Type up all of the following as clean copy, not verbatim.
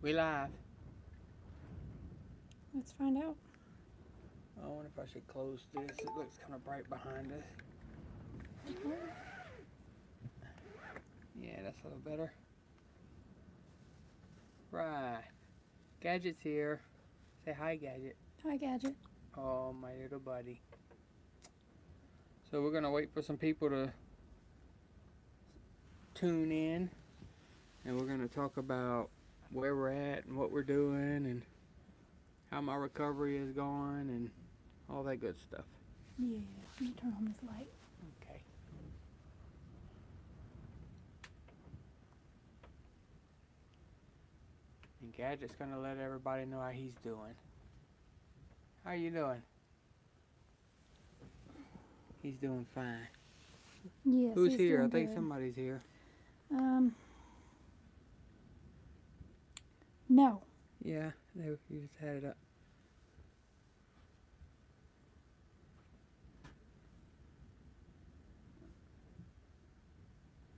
We live. Let's find out. I wonder if I should close this. It looks kind of bright behind us. Yeah, that's a little better. Right. Gadget's here. Say hi, Gadget. Hi, Gadget. Oh, my little buddy. So we're going to wait for some people to tune in. And we're going to talk about where we're at and what we're doing and how my recovery is going and all that good stuff. Yeah, let me turn on this light. Okay. And Gadget's going to let everybody know how he's doing. How you doing? He's doing fine. Yes. Who's he's here? I doing think good. somebody's here. No. Yeah, you just had it up.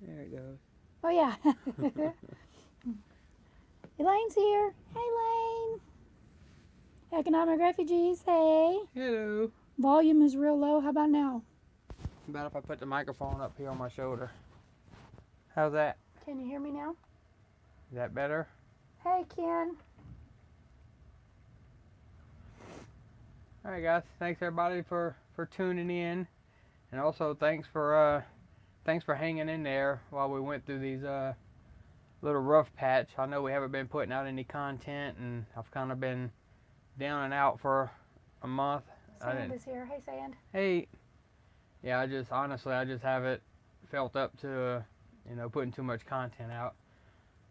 There it goes. Oh, yeah. Elaine's here. Hey, Elaine. Economic refugees. Hey. Hello. Volume is real low. How about now? How about if I put the microphone up here on my shoulder? How's that? Can you hear me now? Is that better? Hey, Ken. All right, guys. Thanks everybody for tuning in, and also thanks for hanging in there while we went through these little rough patch. I know we haven't been putting out any content, and I've kind of been down and out for a month. Sand is here. Hey, Sand. Hey. Yeah, I just haven't felt up to putting too much content out.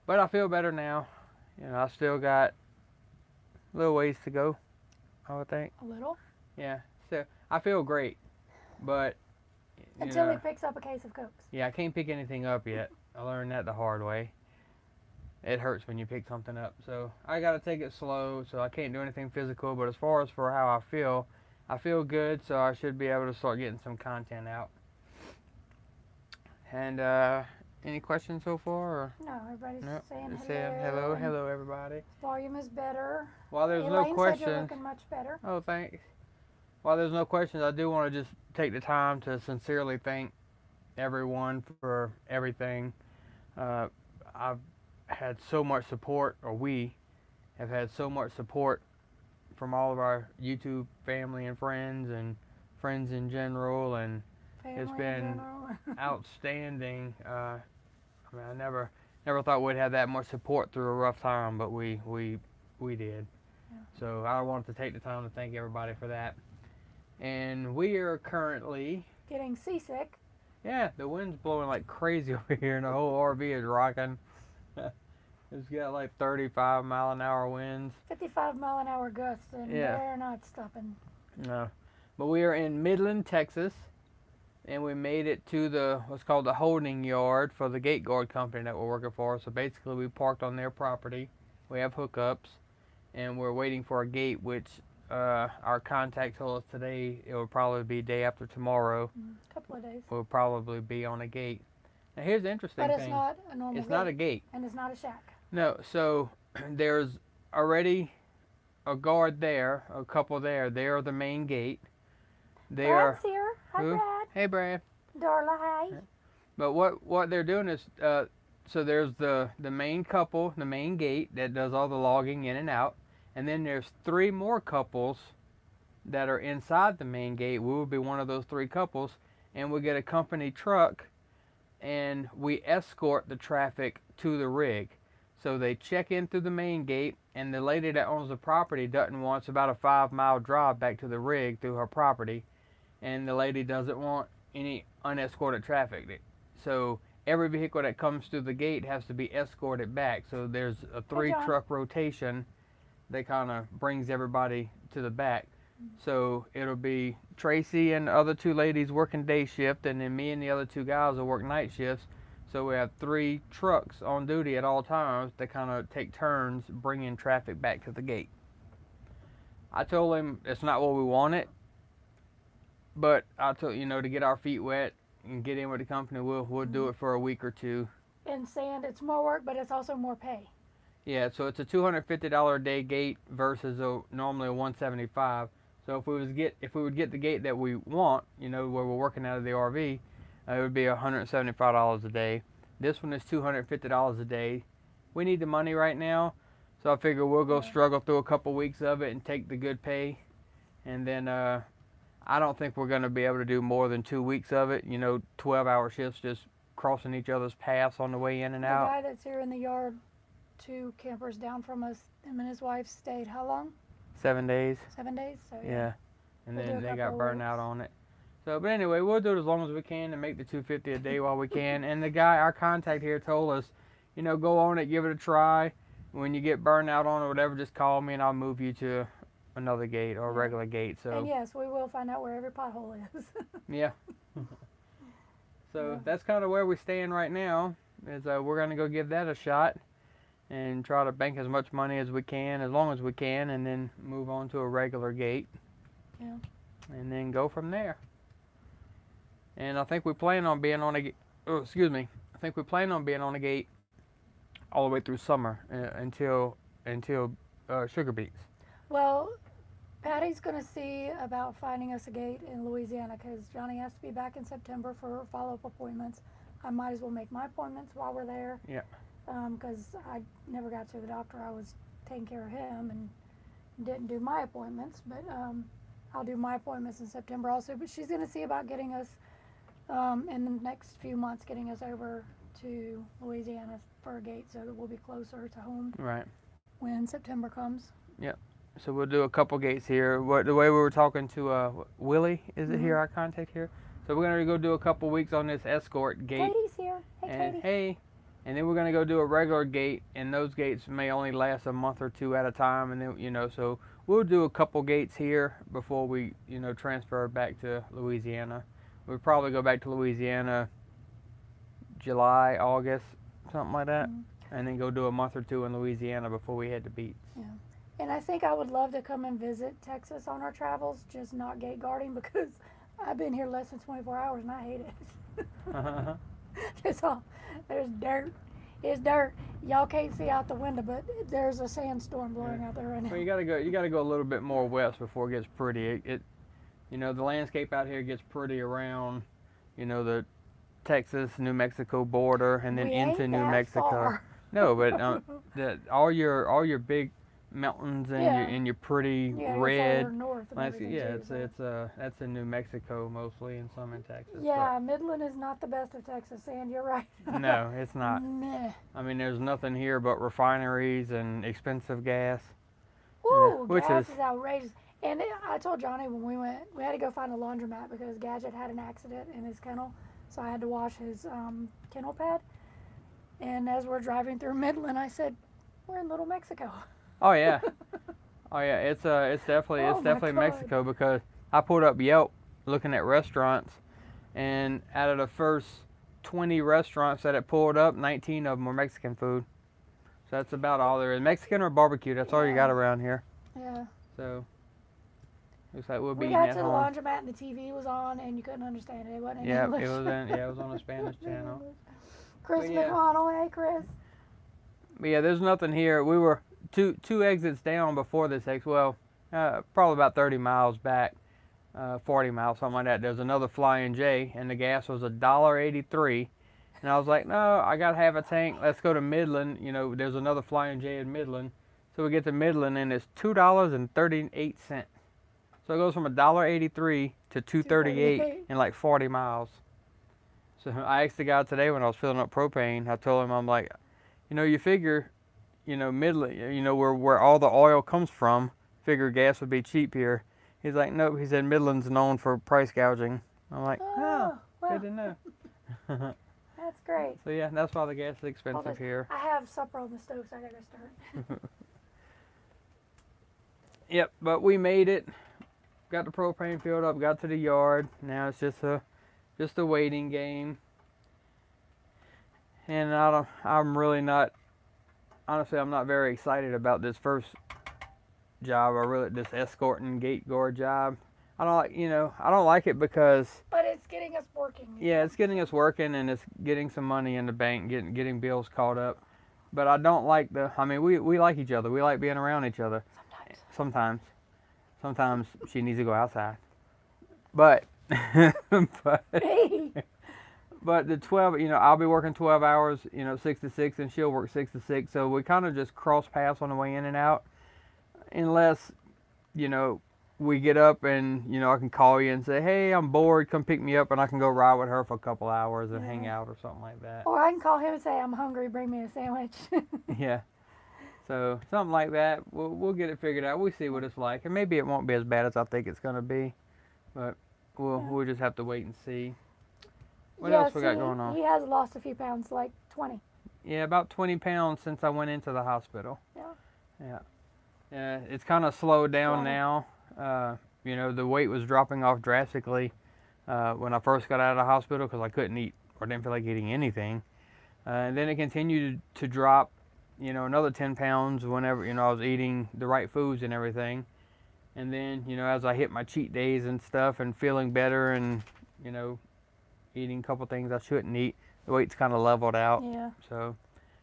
But I feel better now. I still got a little ways to go, I would think. A little? Yeah. So I feel great, but until he picks up a case of Cokes. Yeah, I can't pick anything up yet. I learned that the hard way. It hurts when you pick something up, so I gotta take it slow. So I can't do anything physical. But as far as for how I feel good. So I should be able to start getting some content out. And any questions so far? Or? No, everybody's saying just hello. Saying hello, everybody. Volume is better. While there's Elaine no questions, said you're looking much better. Oh, thanks. While there's no questions, I do want to just take the time to sincerely thank everyone for everything. I've had so much support, or we have had so much support from all of our YouTube family and friends in general, and it's been outstanding. I mean, I never thought we'd have that much support through a rough time, but we did. Yeah. So I wanted to take the time to thank everybody for that. And we are currently getting seasick. Yeah, the wind's blowing like crazy over here, and the whole RV is rocking. It's got like 35-mile-an-hour winds. 55-mile-an-hour gusts, and they're not stopping. No. But we are in Midland, Texas, and we made it to what's called the holding yard for the gate guard company that we're working for. So basically we parked on their property. We have hookups, and we're waiting for a gate, which our contact told us today it will probably be day after tomorrow. A couple of days. We'll probably be on a gate. Now here's the interesting thing. But it's not a normal gate. It's not a gate. And it's not a shack. No, so there's already a guard there, a couple there. They are the main gate. Brad's here. Hi, who? Brad. Hey, Brad. Darla, hi. But what they're doing is, so there's the main couple, the main gate that does all the logging in and out. And then there's 3 more couples that are inside the main gate. We will be one of those 3 couples. And we get a company truck, and we escort the traffic to the rig. So they check in through the main gate, and the lady that owns the property doesn't want, it's about a 5-mile drive back to the rig through her property, and the lady doesn't want any unescorted traffic. So every vehicle that comes through the gate has to be escorted back. So there's a 3-truck rotation that kind of brings everybody to the back. So it'll be Tracy and the other 2 ladies working day shift, and then me and the other 2 guys will work night shifts. So we have 3 trucks on duty at all times that kind of take turns bringing traffic back to the gate. I told him it's not what we wanted, but I told to get our feet wet and get in with the company, we'll do it for a week or 2. And Sand, it's more work, but it's also more pay. Yeah, so it's a $250 a day gate versus normally a 175. So if we would get the gate that we want, where we're working out of the RV, it would be $175 a day. This one is $250 a day. We need the money right now, so I figure we'll go struggle through a couple weeks of it and take the good pay, and then I don't think we're going to be able to do more than 2 weeks of it. 12-hour shifts, just crossing each other's paths on the way in and out. The guy that's here in the yard, 2 campers down from us, him and his wife stayed how long? 7 days. 7 days? So Yeah. And We'll do then a they got couple burned weeks. out on it. So, but anyway, we'll do it as long as we can and make the $250 a day while we can. And the guy, our contact here, told us, go on it, give it a try. When you get burned out on it or whatever, just call me and I'll move you to another gate or a regular gate. So And yes, we will find out where every pothole is. yeah. So Yeah. that's kind of where we stand right now. Is we're gonna go give that a shot and try to bank as much money as we can, as long as we can, and then move on to a regular gate. Yeah. And then go from there. And I think we plan on being on a. Oh, excuse me. I think we plan on being on a gate all the way through summer until sugar beets. Well, Patty's going to see about finding us a gate in Louisiana because Johnny has to be back in September for follow-up appointments. I might as well make my appointments while we're there. Yeah. Because I never got to the doctor. I was taking care of him and didn't do my appointments. But I'll do my appointments in September also. But she's going to see about getting us, in the next few months, getting us over to Louisiana for a gate so that we'll be closer to home Right. when September comes. So we'll do a couple gates here. The way we were talking to Willie, is it here, our contact here? So we're gonna go do a couple weeks on this escort gate. Katie's here. Hey, And Katie. hey, and then we're gonna go do a regular gate, and those gates may only last a month or two at a time, and then so we'll do a couple gates here before we transfer back to Louisiana. We'll probably go back to Louisiana July, August, something like that, and then go do a month or two in Louisiana before we head to Beats. Yeah. And I think I would love to come and visit Texas on our travels, just not gate guarding because I've been here less than 24 hours and I hate it. There's dirt. It's dirt. Y'all can't see out the window, but there's a sandstorm blowing out there right now. Well, you gotta go a little bit more west before it gets pretty. The landscape out here gets pretty around, the Texas, New Mexico border, and then We into ain't New that Mexico. far. No, but all your big mountains and Yeah. your pretty Yeah, you're red farther north and landscape. everything Yeah, too, so. that's in New Mexico mostly, and some in Texas. Yeah, Midland is not the best of Texas sand. You're right. But no, it's not. Meh. I mean, there's nothing here but refineries and expensive gas. Ooh, which gas is- is outrageous. And I told Johnny when we went, we had to go find a laundromat because Gadget had an accident in his kennel, so I had to wash his kennel pad. And as we're driving through Midland, I said, "We're in Little Mexico." Oh yeah. Oh yeah, it's definitely Oh, my God. Mexico because I pulled up Yelp looking at restaurants, and out of the first 20 restaurants that it pulled up, 19 of them were Mexican food. So that's about all there is. Mexican or barbecue, that's all you got Yeah. around here. Yeah. So looks like we'll be We eating got at to the home. laundromat and the TV was on and you couldn't understand it. It wasn't in Yeah, English. it was on a Spanish channel. Chris But yeah. McConnell, hey Chris. But yeah, there's nothing here. We were two exits down before this exit. Well, probably about 30 miles back, 40 miles, something like that. There's another Flying J, and the gas was $1.83. And I was like, no, I gotta have a tank. Let's go to Midland. There's another Flying J in Midland. So we get to Midland, and it's $2.38. So it goes from $1.83 to $2.38 in like 40 miles. So I asked the guy today when I was filling up propane. I told him, I'm like, you figure, Midland, where all the oil comes from, figure gas would be cheap here. He's like, nope. He said Midland's known for price gouging. I'm like, oh, well, good to know. that's great. So yeah, that's why the gas is expensive Hold on. here. I have supper on the stove, so I gotta start. Yep, but we made it. Got the propane filled up. Got to the yard. Now it's just a waiting game. And I'm really not. Honestly, I'm not very excited about this first job. This escorting gate guard job. I don't like it because But it's getting us working. yeah, it's getting us working and it's getting some money in the bank, getting bills caught up. but I don't like I mean, we like each other. We like being around each other. Sometimes. Sometimes she needs to go outside. But, but, Hey. but the 12, I'll be working 12 hours, 6 to 6, and she'll work 6 to 6. So we kind of just cross paths on the way in and out. Unless, you know, we get up and, I can call you and say, hey, I'm bored, come pick me up, and I can go ride with her for a couple hours and hang out or something like that. Or I can call him and say, I'm hungry, bring me a sandwich. Yeah. So something like that. We'll get it figured out. We'll see what it's like. And maybe it won't be as bad as I think it's going to be. But we'll just have to wait and see. What else we got going on? He has lost a few pounds, like 20. Yeah, about 20 pounds since I went into the hospital. Yeah. Yeah. It's kind of slowed down now. The weight was dropping off drastically when I first got out of the hospital because I couldn't eat or didn't feel like eating anything. And then it continued to drop, another 10 pounds whenever, I was eating the right foods and everything. And then, as I hit my cheat days and stuff and feeling better and, eating a couple things I shouldn't eat, the weight's kind of leveled out. Yeah. So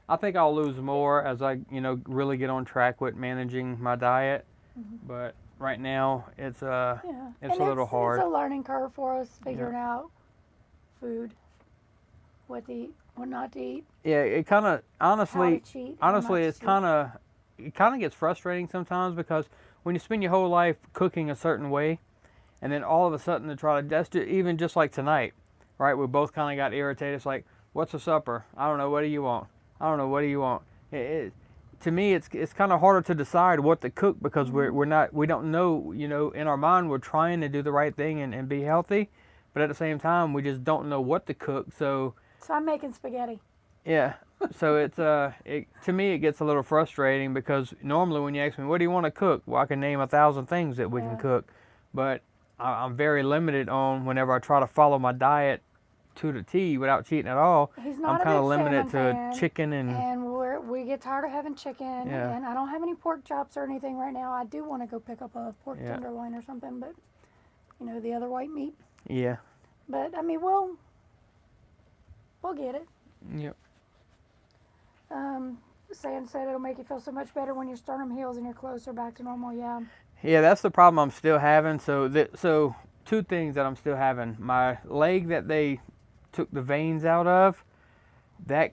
I think I'll lose more as I, really get on track with managing my diet. Mm-hmm. But right now it's a little hard. It's a learning curve for us figuring out food, what to eat, what not to eat. Yeah, it kind of honestly it kind of gets frustrating sometimes because when you spend your whole life cooking a certain way, and then all of a sudden to try to even just like tonight, right? We both kind of got irritated. It's like, what's for supper? I don't know. What do you want? I don't know. What do you want? To me, it's kind of harder to decide what to cook because mm-hmm. we don't know. In our mind, we're trying to do the right thing and be healthy, but at the same time, we just don't know what to cook. So I'm making spaghetti. Yeah. So it's to me it gets a little frustrating because normally when you ask me what do you want to cook, well I can name 1,000 things that we can cook, but I'm very limited on whenever I try to follow my diet to the T without cheating at all. I'm kind of limited to chicken and we get tired of having chicken and I don't have any pork chops or anything right now. I do want to go pick up a pork tenderloin or something, but the other white meat. Yeah. But I mean we'll get it. Yep. Sam said it'll make you feel so much better when your sternum heals and you're closer back to normal. Yeah. Yeah, that's the problem I'm still having. So two things that I'm still having. My leg that they took the veins out of, that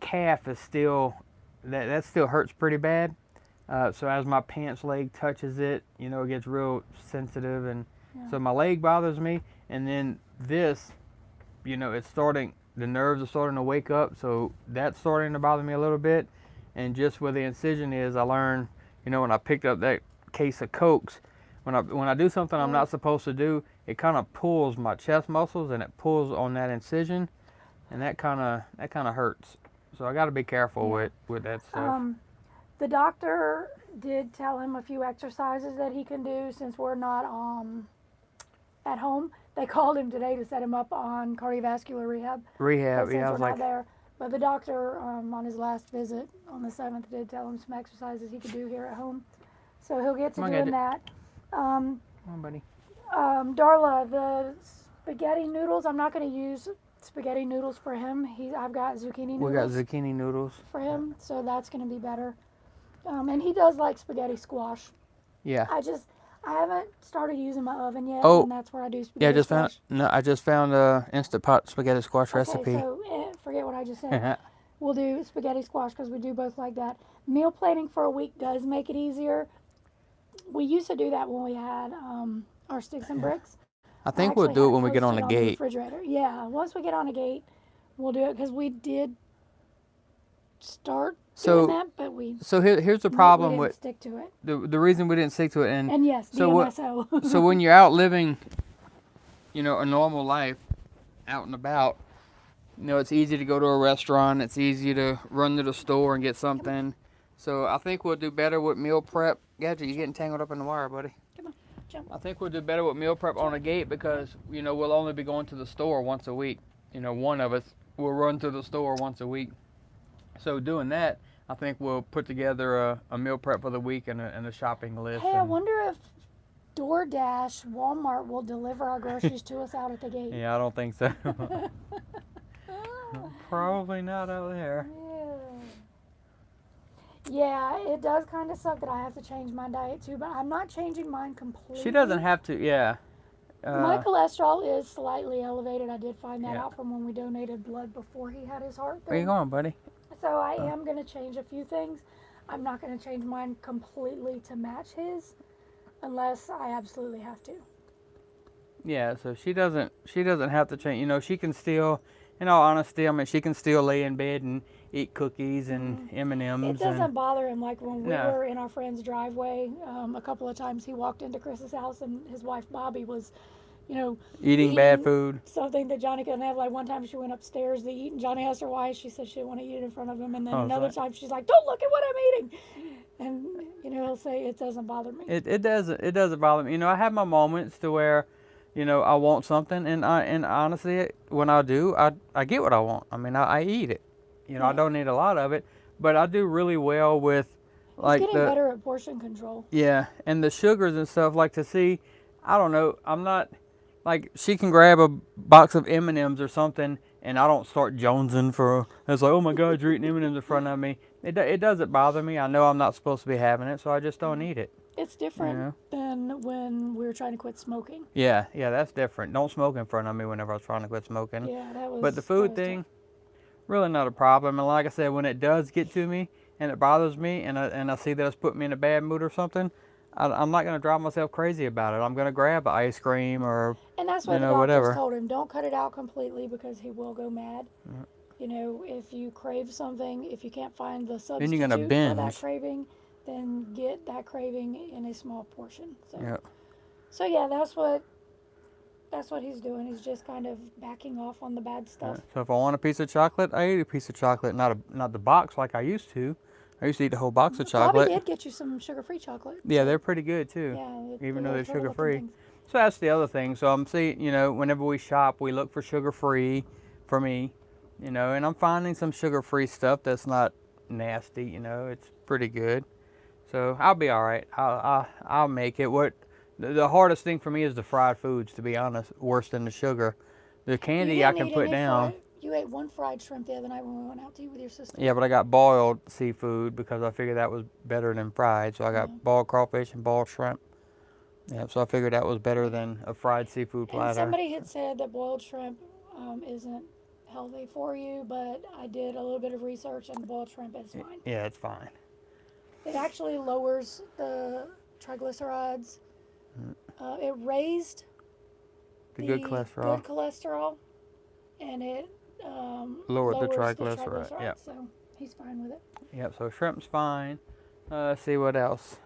calf is still that still hurts pretty bad. So as my pants leg touches it, it gets real sensitive, and so my leg bothers me. And then this, it's starting. The nerves are starting to wake up, so that's starting to bother me a little bit. And just where the incision is, I learned, when I picked up that case of Cokes, when I do something I'm not supposed to do, it kind of pulls my chest muscles and it pulls on that incision, and that kind of hurts. So I got to be careful with that stuff. The doctor did tell him a few exercises that he can do since we're not at home. They called him today to set him up on cardiovascular rehab. Rehab, yeah. I was like, there. But the doctor, on his last visit on the 7th, did tell him some exercises he could do here at home. So he'll get to doing that. Come on, buddy. Darla, the spaghetti noodles, I'm not going to use spaghetti noodles for him. I've got zucchini noodles. We got zucchini noodles. For him, so that's going to be better. And he does like spaghetti squash. Yeah. I haven't started using my oven yet, and that's where I do spaghetti squash. I just found a Instant Pot spaghetti squash recipe. So forget what I just said. We'll do spaghetti squash because we do both like that. Meal planning for a week does make it easier. We used to do that when we had our sticks and bricks. I think we'll do it when we get on the gate. Refrigerator. Yeah, once we get on the gate, we'll do it because we did start doing that, but here's the problem we with stick to it. The reason we didn't stick to it, and yes, DMSO. So when you're out living, a normal life, out and about, it's easy to go to a restaurant. It's easy to run to the store and get something. So I think we'll do better with meal prep. Gadget, you're getting tangled up in the wire, buddy. Come on, jump. I think we'll do better with meal prep on the gate because we'll only be going to the store once a week. One of us will run to the store once a week. So doing that, I think we'll put together a meal prep for the week and a shopping list. Hey, I wonder if DoorDash, Walmart will deliver our groceries to us out at the gate. Yeah, I don't think so. Probably not out there. Yeah, it does kind of suck that I have to change my diet too, but I'm not changing mine completely. She doesn't have to. Yeah. My cholesterol is slightly elevated. I did find that Yeah. out from when we donated blood before he had his heart Where you thing. going, buddy? So I am going to change a few things. I'm not going to change mine completely to match his unless I absolutely have to. Yeah. So she doesn't. She doesn't have to change. You know, she can still. In all honesty, I mean, she can still lay in bed and eat cookies and M&Ms. It doesn't bother him. Like when we No. were in our friend's driveway, a couple of times he walked into Chris's house and his wife Bobby was, you know, Eating bad food. something that Johnny couldn't have. Like one time she went upstairs to eat and Johnny asked her why. She said she didn't want to eat it in front of him. And then Oh, another so- time she's like, "Don't look at what I'm eating." And you know, he'll say it doesn't bother me. It doesn't bother me. You know, I have my moments to where, you know, I want something, and honestly, when I do, I get what I want. I mean, I eat it. You know, I Yeah. don't need a lot of it, but I do really well with, He's like getting better at portion control. yeah, and the sugars and stuff. Like to see, I don't know. I'm not like she can grab a box of M&Ms or something, and I don't start jonesing for. It's like, oh my God, you're eating M&Ms in front of me. It doesn't bother me. I know I'm not supposed to be having it, so I just don't eat it. It's different Yeah. than when we were trying to quit smoking. Yeah, that's different. Don't smoke in front of me whenever I was trying to quit smoking. Yeah, that was. But the that food was thing, tough. really not a problem. And like I said, when it does get to me and it bothers me, and I see that it's putting me in a bad mood or something, I'm not gonna drive myself crazy about it. I'm gonna grab an ice cream or And that's what you the know, doctors whatever. told him. Don't cut it out completely because he will go mad. You know, if you crave something, if you can't find the Then substitute you're gonna for that binge. craving, then get that craving in a small portion. So, Yeah. so yeah, that's what he's doing. He's just kind of backing off on the bad stuff. So if I want a piece of chocolate, I eat a piece of chocolate, not the box like I used to. I used to eat the whole box of Bobby chocolate. did get you some sugar-free chocolate. Yeah, they're pretty good too. Yeah, Even though they're those little looking sugar-free. things. So that's the other thing. So I'm seeing, you know, whenever we shop, we look for sugar-free for me, you know, and I'm finding some sugar-free stuff that's not nasty, you know, it's pretty good. So I'll be all right. I'll make it. What the hardest thing for me is the fried foods, to be honest, worse than the sugar. The candy You I didn't can eat put any down. You ate one fried shrimp the other night when we went out to eat with your sister. Yeah, but I got boiled seafood because I figured that was better than fried. So I got boiled crawfish and boiled shrimp. Yeah, so I figured that was better than a fried seafood And platter. somebody had said that boiled shrimp isn't healthy for you, but I did a little bit of research and boiled shrimp is fine. Yeah, it's fine. It actually lowers the triglycerides. It raised The good cholesterol. good cholesterol, and it Lowered the lowers triglyceride, triglycerides. yep. So he's fine with it. Yep, so shrimp's fine. Let's see what else.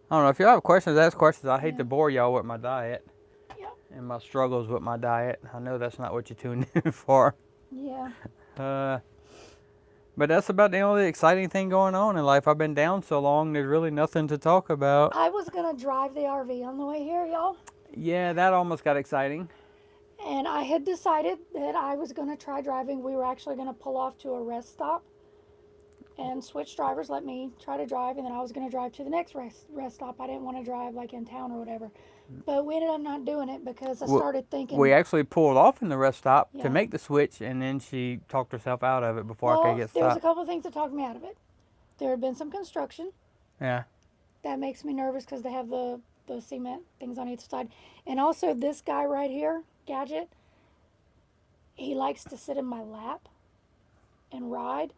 I don't know, if y'all have questions, ask questions. I hate to bore y'all with my diet Yep. and my struggles with my diet. I know that's not what you tuned in for. Yeah. But that's about the only exciting thing going on in life. I've been down so long, there's really nothing to talk about. I was gonna drive the RV on the way here, y'all. Yeah, that almost got exciting. And I had decided that I was going to try driving. We were actually going to pull off to a rest stop and switch drivers, let me try to drive, and then I was going to drive to the next rest stop. I didn't want to drive like in town or whatever. But we ended up not doing it because I started thinking. We actually pulled off in the rest stop Yeah. to make the switch, and then she talked herself out of it before I could get there was a stopped. couple of things that talked me out of it. There had been some construction. Yeah. That makes me nervous because they have the cement things on each side. And also this guy right here, Gadget, he likes to sit in my lap and ride.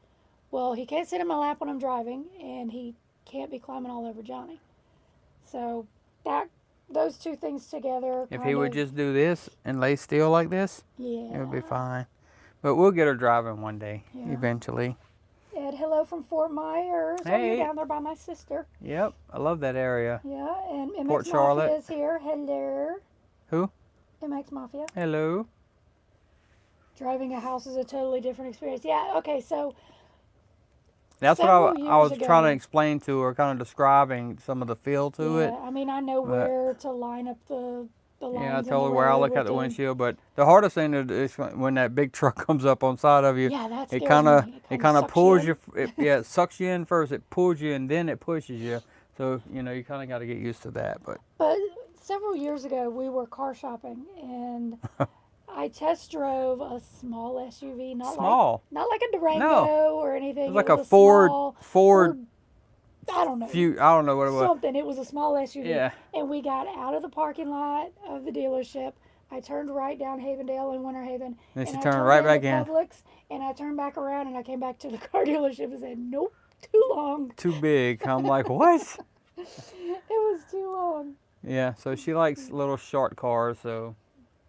Well, he can't sit in my lap when I'm driving, and he can't be climbing all over Johnny. So those two things together. If he would just do this and lay still like this, Yeah. it would be fine. But we'll get her driving one day, Yeah. eventually. Ed, hello from Fort Myers. Oh, Hey. you're down there by my sister. Yep, I love that area. Yeah, and MX Port Mafia Charlotte. is here. Hello. Who? MX Mafia. Hello. Driving a house is a totally different experience. Yeah, okay, so That's what Several I was years trying to ago- explain to her, kind of describing some of the feel to yeah, it. I mean, I know where to line up the lines. Yeah, I in the told her where I road, look what at the to- windshield, but the hardest thing is when that big truck comes up on side of you. Yeah, that It scares kind of me. it kind of sucks pulls in. you. It sucks you in first. It pulls you, and then it pushes you. So you know you kind of got to get used to that. But But several years ago, we were car shopping, and I test drove a small SUV, Small. not like a Durango No. or anything. It was like was a Ford. small, Ford. I don't know. I don't know what it was. Something. It was a small SUV. Yeah. And we got out of the parking lot of the dealership. I turned right down Havendale in Winter Haven. Then she and I turned right back into in. Publix, and I turned back around and I came back to the car dealership and said, nope, too long. Too big. I'm like, what? It was too long. Yeah. So she likes little short cars. So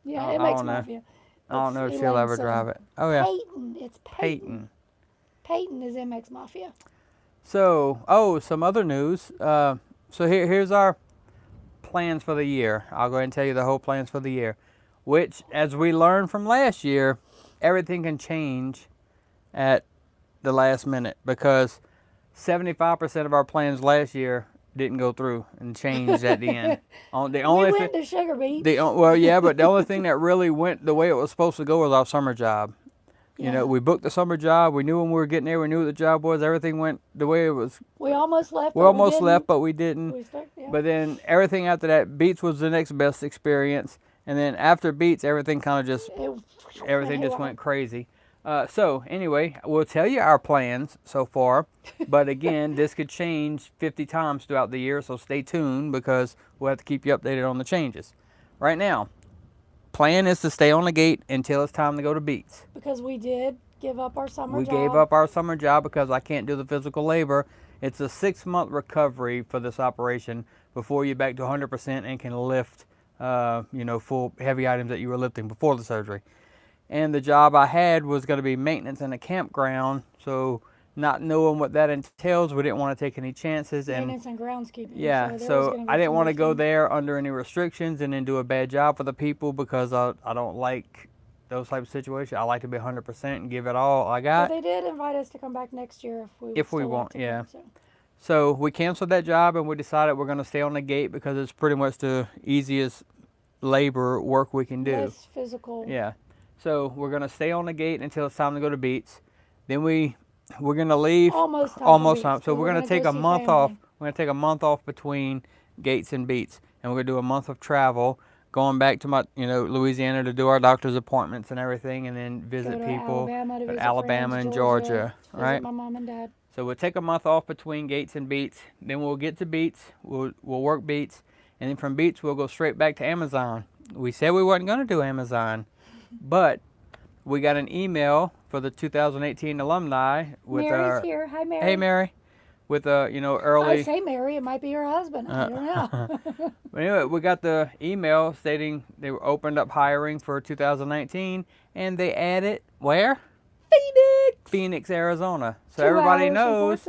Yeah, I it makes don't know. Mafia. I don't It's know if she'll Elaine's ever son. drive it. Oh yeah. Peyton. It's Peyton. Peyton is MX Mafia. So, some other news. So here's our plans for the year. I'll go ahead and tell you the whole plans for the year, which, as we learned from last year, everything can change at the last minute because 75% of our plans last year didn't go through and changed at the end. The only we went to Sugar Beach. well, yeah, but the only thing that really went the way it was supposed to go was our summer job. You know, we booked the summer job. We knew when we were getting there. We knew what the job was. Everything went the way it was. We almost left. We almost left, but we didn't. Yeah. But then everything after that, Beats was the next best experience. And then after Beats, everything kind of just went crazy. So anyway, we'll tell you our plans so far. But again, this could change 50 times throughout the year. So stay tuned because we'll have to keep you updated on the changes. Right now, plan is to stay on the gate until it's time to go to Beats. Because we did give up our summer job. We gave up our summer job because I can't do the physical labor. It's a 6-month recovery for this operation before you're back to 100% and can lift, full heavy items that you were lifting before the surgery. And the job I had was going to be maintenance in a campground. So not knowing what that entails, we didn't want to take any chances. Maintenance and groundskeeping. Yeah, so I didn't want to go there under any restrictions and then do a bad job for the people because I don't like those type of situations. I like to be 100% and give it all I got. But they did invite us to come back next year if we want. Yeah. Come, so we canceled that job and we decided we're going to stay on the gate because it's pretty much the easiest labor work we can do. Less physical. Yeah. So we're going to stay on the gate until it's time to go to Beats. Then we're going to leave. Almost time. So we're going to take a month off. We're going to take a month off between Gates and Beats. And we're going to do a month of travel, going back to Louisiana to do our doctor's appointments and everything, and then visit people. Alabama and Georgia, right? My mom and dad. So we'll take a month off between Gates and Beats. Then we'll get to Beats. We'll work Beats. And then from Beats, we'll go straight back to Amazon. We said we wasn't going to do Amazon, but we got an email for the 2018 alumni with Mary's here. Hi, Mary. Hey, Mary. With early. I say Mary. It might be her husband. I don't know. But anyway, we got the email stating they were opened up hiring for 2019, and they added where? Phoenix, Arizona. So everybody knows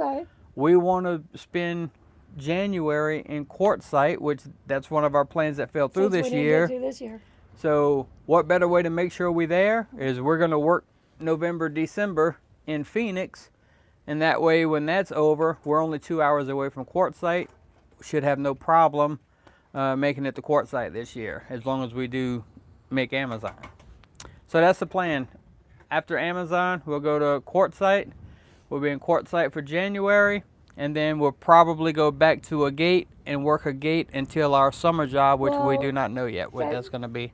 we want to spend January in Quartzsite, which that's one of our plans that fell through this year. So what better way to make sure we're there is we're going to work November, December in Phoenix, and that way when that's over, we're only 2 hours away from Quartzsite. Should have no problem making it to Quartzsite this year, as long as we do make Amazon. So that's the plan. After Amazon, we'll go to Quartzsite. We'll be in Quartzsite for January, and then we'll probably go back to a gate and work a gate until our summer job, which we do not know yet what that's going to be.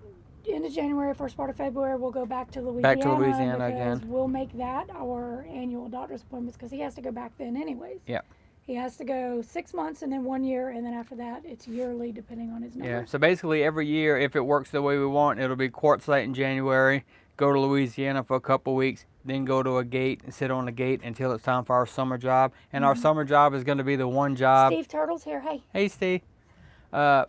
End of January, first part of February, we'll go back to Louisiana. Back to Louisiana again. We'll make that our annual doctor's appointments because he has to go back then anyways. Yeah. He has to go 6 months and then 1 year, and then after that, it's yearly depending on his numbers. Yeah, so basically every year, if it works the way we want, it'll be Quartzsite in January, go to Louisiana for a couple weeks, then go to a gate and sit on the gate until it's time for our summer job. And our summer job is going to be the one job. Steve Turtle's here. Hey. Hey, Steve. Our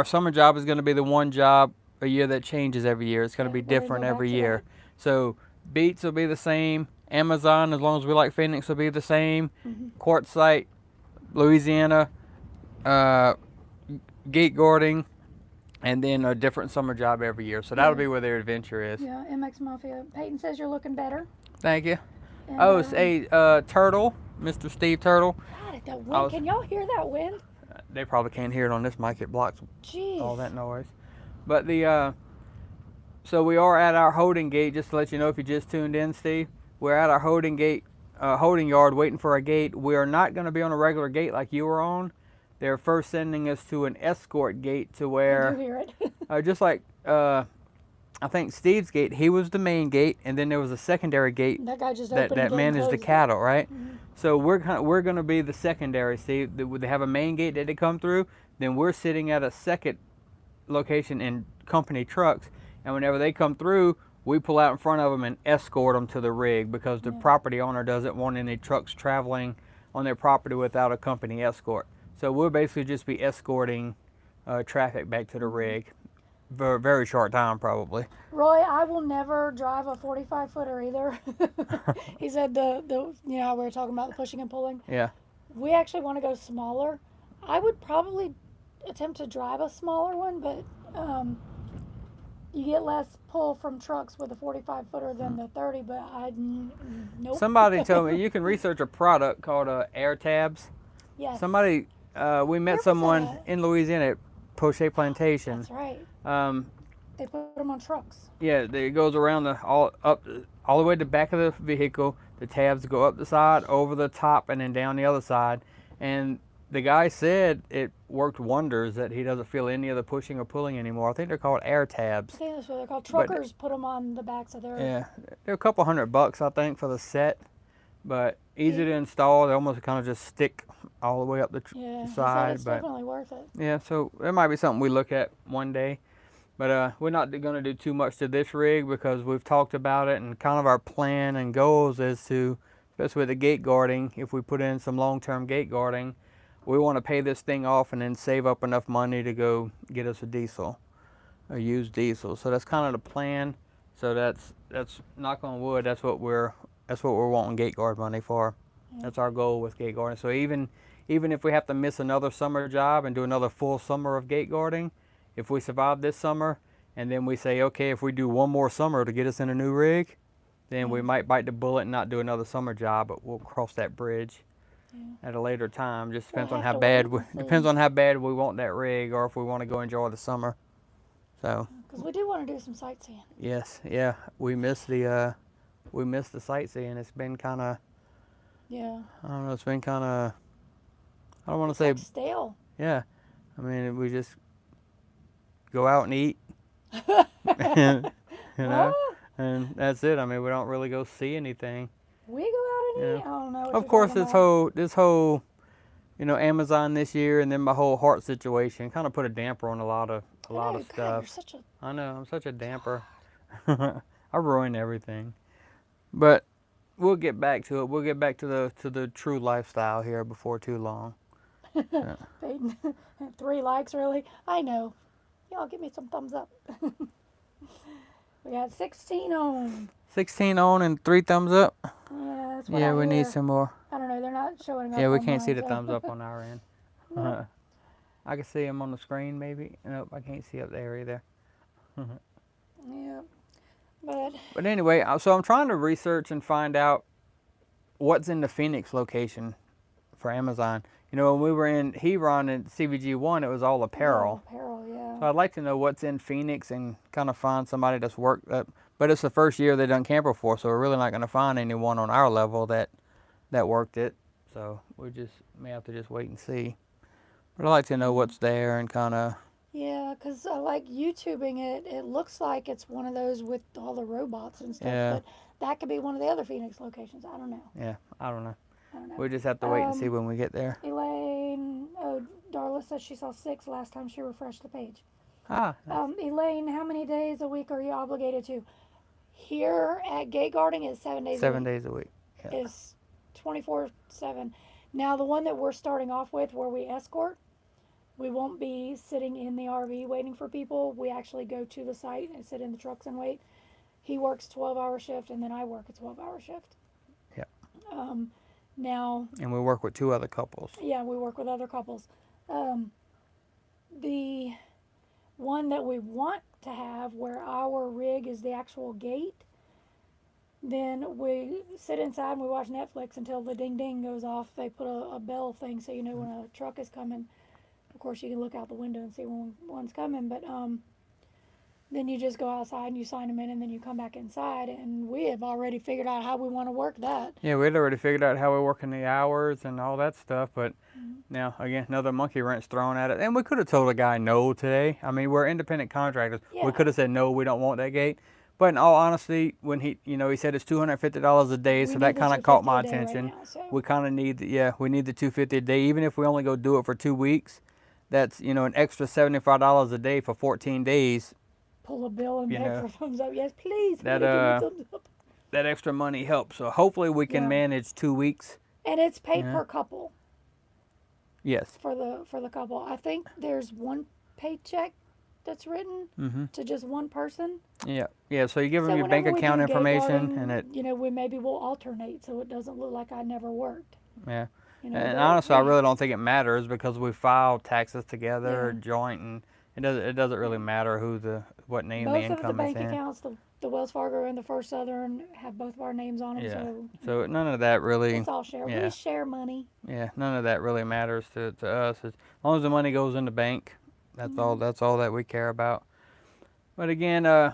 summer job is going to be the one job a year that changes every year. It's going to be different every year. So Beats will be the same. Amazon, as long as we like Phoenix, will be the same. Quartzsite, Louisiana, gate guarding, and then a different summer job every year. So that'll be where their adventure is. Yeah, MX Mafia. Peyton says you're looking better. Thank you. And, say Turtle, Mr. Steve Turtle. God, that wind. Can y'all hear that wind? They probably can't hear it on this mic. It blocks all that noise. But so we are at our holding gate, just to let you know if you just tuned in, Steve. We're at our holding gate, holding yard waiting for a gate. We are not going to be on a regular gate like you were on. They're first sending us to an escort gate to where, I do hear it. just like I think Steve's gate, he was the main gate, and then there was a secondary gate That guy just that opened it and managed the closed it. cattle, right? Mhm. So we're gonna be the secondary. See, they have a main gate that they come through. Then we're sitting at a second location in company trucks, and whenever they come through, we pull out in front of them and escort them to the rig because the Yeah. property owner doesn't want any trucks traveling on their property without a company escort. So we'll basically just be escorting traffic back to the rig for a very short time, probably. Roy, I will never drive a 45 footer either. He said the you know, we were talking about the pushing and pulling. Yeah. We actually want to go smaller. I would probably attempt to drive a smaller one, but you get less pull from trucks with a 45 footer than the 30. But nope. Somebody told me you can research a product called air tabs. Yes. Somebody, we met Where was someone that? in Louisiana at Poche Plantation. That's right. Um, They put them on trucks. yeah, it goes around all the way to the back of the vehicle. The tabs go up the side, over the top, and then down the other side. And the guy said it worked wonders, that he doesn't feel any of the pushing or pulling anymore. I think they're called air I tabs. think that's what they're called. But- Truckers put them on the backs of their. Yeah, they're a couple $100, I think, for the set, but easy to install. They almost kind of just stick all the way up the Yeah. He said side. it's But definitely worth it. yeah, so it might be something we look at one day. But we're not going to do too much to this rig because we've talked about it, and kind of our plan and goals is to, especially with the gate guarding, if we put in some long-term gate guarding, we want to pay this thing off and then save up enough money to go get us a diesel, a used diesel. So that's kind of the plan. So that's knock on wood. That's what we're wanting gate guard money for. Yeah. That's our goal with gate guarding. So even if we have to miss another summer job and do another full summer of gate guarding, if we survive this summer and then we say, okay, if we do one more summer to get us in a new rig, then we might bite the bullet and not do another summer job, but we'll cross that bridge at a later time. Just depends We'll on have how to bad wait and depends see. on how bad we want that rig, or if we want to go enjoy the summer. So Because we do want to do some sightseeing. yes, yeah, we miss the sightseeing. It's been kind of, Yeah. I don't know, it's been kind of, I don't want to say, Like stale. yeah. I mean, we just go out and eat, you know, Well, and that's it. I mean, we don't really go see anything. we go out and Yeah. eat. I don't know. What Of you're course, talking this about. whole, Amazon this year, and then my whole heart situation kind of put a damper on a lot of I know, God, stuff. You're such a. I know, I'm such a damper. I ruin everything. But we'll get back to it. We'll get back to the true lifestyle here before too long. Peyton, 3 likes, really? I know. Y'all give me some thumbs up. We got 16 on. 16 on and 3 thumbs up. Yeah, that's what Yeah, I we need hear. some more. I don't know. They're not showing up. Yeah, we on can't see mine, the so- thumbs up on our end. No. I can see them on the screen, maybe. Nope, I can't see up there either. Yeah. But But anyway, so I'm trying to research and find out what's in the Phoenix location for Amazon. When we were in Hebron and CVG1, it was all apparel. Apparel, yeah. So I'd like to know what's in Phoenix and kind of find somebody that's worked up. But it's the first year they've done camper for, so we're really not going to find anyone on our level that worked it. So we just may have to just wait and see. But I'd like to know what's there and kind of, Yeah, because I like YouTubing it. It looks like it's one of those with all the robots and stuff. Yeah. But that could be one of the other Phoenix locations. I don't know. yeah, I don't know. I don't know. We just have to wait and see when we get there. Elaine, Darla says she saw 6 last time she refreshed the page. Ah, Elaine, how many days a week are you obligated to? Here at Gate Guarding is 7 days a 7 week. days a week. Yeah. Is 24/7. Now the one that we're starting off with, where we escort, we won't be sitting in the RV waiting for people. We actually go to the site and sit in the trucks and wait. He works 12-hour shift, and then I work a 12-hour shift. Yep. Now, And we work with 2 other couples. yeah, we work with other couples. The one that we want to have, where our rig is the actual gate, then we sit inside and we watch Netflix until the ding ding goes off. They put a bell thing so you know when a truck is coming. Of course, you can look out the window and see when one's coming, but then you just go outside and you sign them in, and then you come back inside. And we have already figured out how we want to work that. Yeah, we'd already figured out how we're working the hours and all that stuff, but Now, again, another monkey wrench thrown at it. And we could have told the guy no today. I mean, we're independent contractors. Yeah. We could have said, no, we don't want that gate. But in all honesty, when he said it's $250 a day, so that kind of caught my attention. Right now, so. We kind of need, we need the $250 a day. Even if we only go do it for 2 weeks, that's, an extra $75 a day for 14 days. Pull a bill and beg for thumbs up. Yes, please. That, give me thumbs up. That extra money helps. So hopefully we can manage 2 weeks. And it's paid per couple. Yes. For the couple. I think there's one paycheck that's written to just one person. Yeah. Yeah, so you give them your bank account information and it maybe we'll alternate so it doesn't look like I never worked. Yeah. And honestly, I really don't think it matters because we file taxes together, joint, and it doesn't really matter what name the income is in. Both of the bank accounts, the Wells Fargo and the First Southern, have both of our names on them. Yeah. So none of that really. It's all share. Yeah. We share money. Yeah. None of that really matters to us. As long as the money goes in the bank, that's all. That's all that we care about. But again,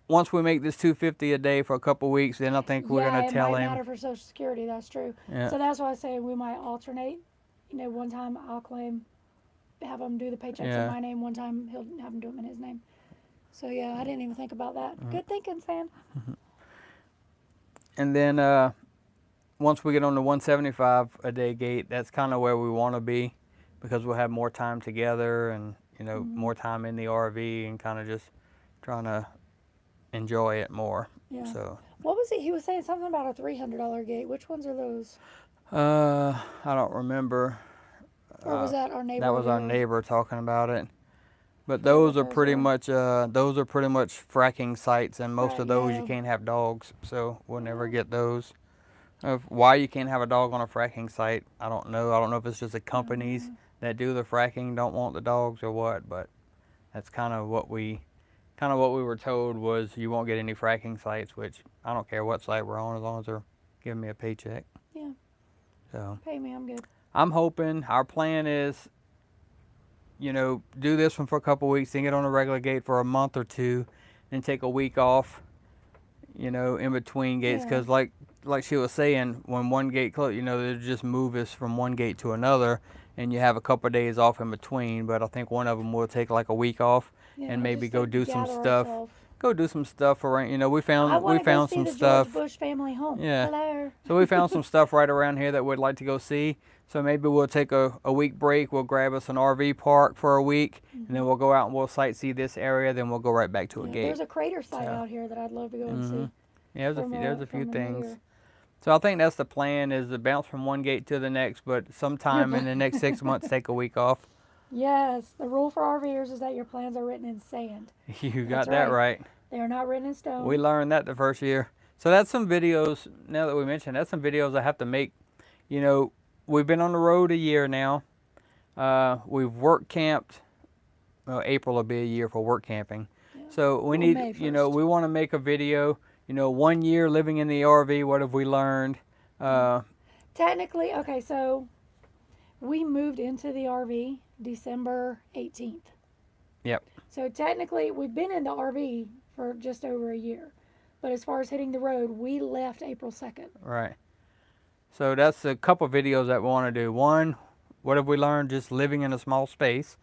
once we make this $250 a day for a couple weeks, then I think we're gonna tell him. Yeah, it might matter for Social Security. That's true. Yeah. So that's why I say we might alternate. One time I'll claim, have him do the paychecks in my name. One time he'll have him do them in his name. So yeah, I didn't even think about that. Good thinking, Sam. And then once we get on the 175 a day gate, that's kind of where we want to be, because we'll have more time together and more time in the RV and kind of just trying to enjoy it more. Yeah. So. What was it? He was saying something about a $300 gate. Which ones are those? I don't remember. Or was that our neighbor? That was our neighbor talking about it. But those are pretty much fracking sites, and most of those you can't have dogs, so we'll never get those. Why you can't have a dog on a fracking site, I don't know. I don't know if it's just the companies that do the fracking don't want the dogs or what, but that's kind of what we were told was you won't get any fracking sites, which I don't care what site we're on as long as they're giving me a paycheck. Yeah. So. Pay me, I'm good. I'm hoping, our plan is, do this one for a couple weeks, then get on a regular gate for a month or two, then take a week off, in between gates. Because like she was saying, when one gate closes, they just move us from one gate to another, and you have a couple of days off in between. But I think one of them will take like a week off and maybe go do some stuff. Go do some stuff around. We found some stuff. George Bush family home. Yeah. Hello. So we found some stuff right around here that we'd like to go see. So maybe we'll take a week break. We'll grab us an RV park for a week, and then we'll go out and we'll sightsee this area. Then we'll go right back to a gate. There's a crater site out here that I'd love to go and see. Yeah, there's a few things. So I think that's the plan, is to bounce from one gate to the next, but sometime in the next 6 months, take a week off. Yes, the rule for RVers is that your plans are written in sand. You got that right. They are not written in stone. We learned that the first year. So that's some videos, now that we mentioned, that's some videos I have to make. We've been on the road a year now. We've work camped. Well, April will be a year for work camping. Yeah. So we need, we want to make a video. 1 year living in the RV, what have we learned? Technically, okay, so we moved into the RV December 18th. Yep. So technically, we've been in the RV for just over a year. But as far as hitting the road, we left April 2nd. Right. So that's a couple videos that we want to do. One, what have we learned just living in a small space?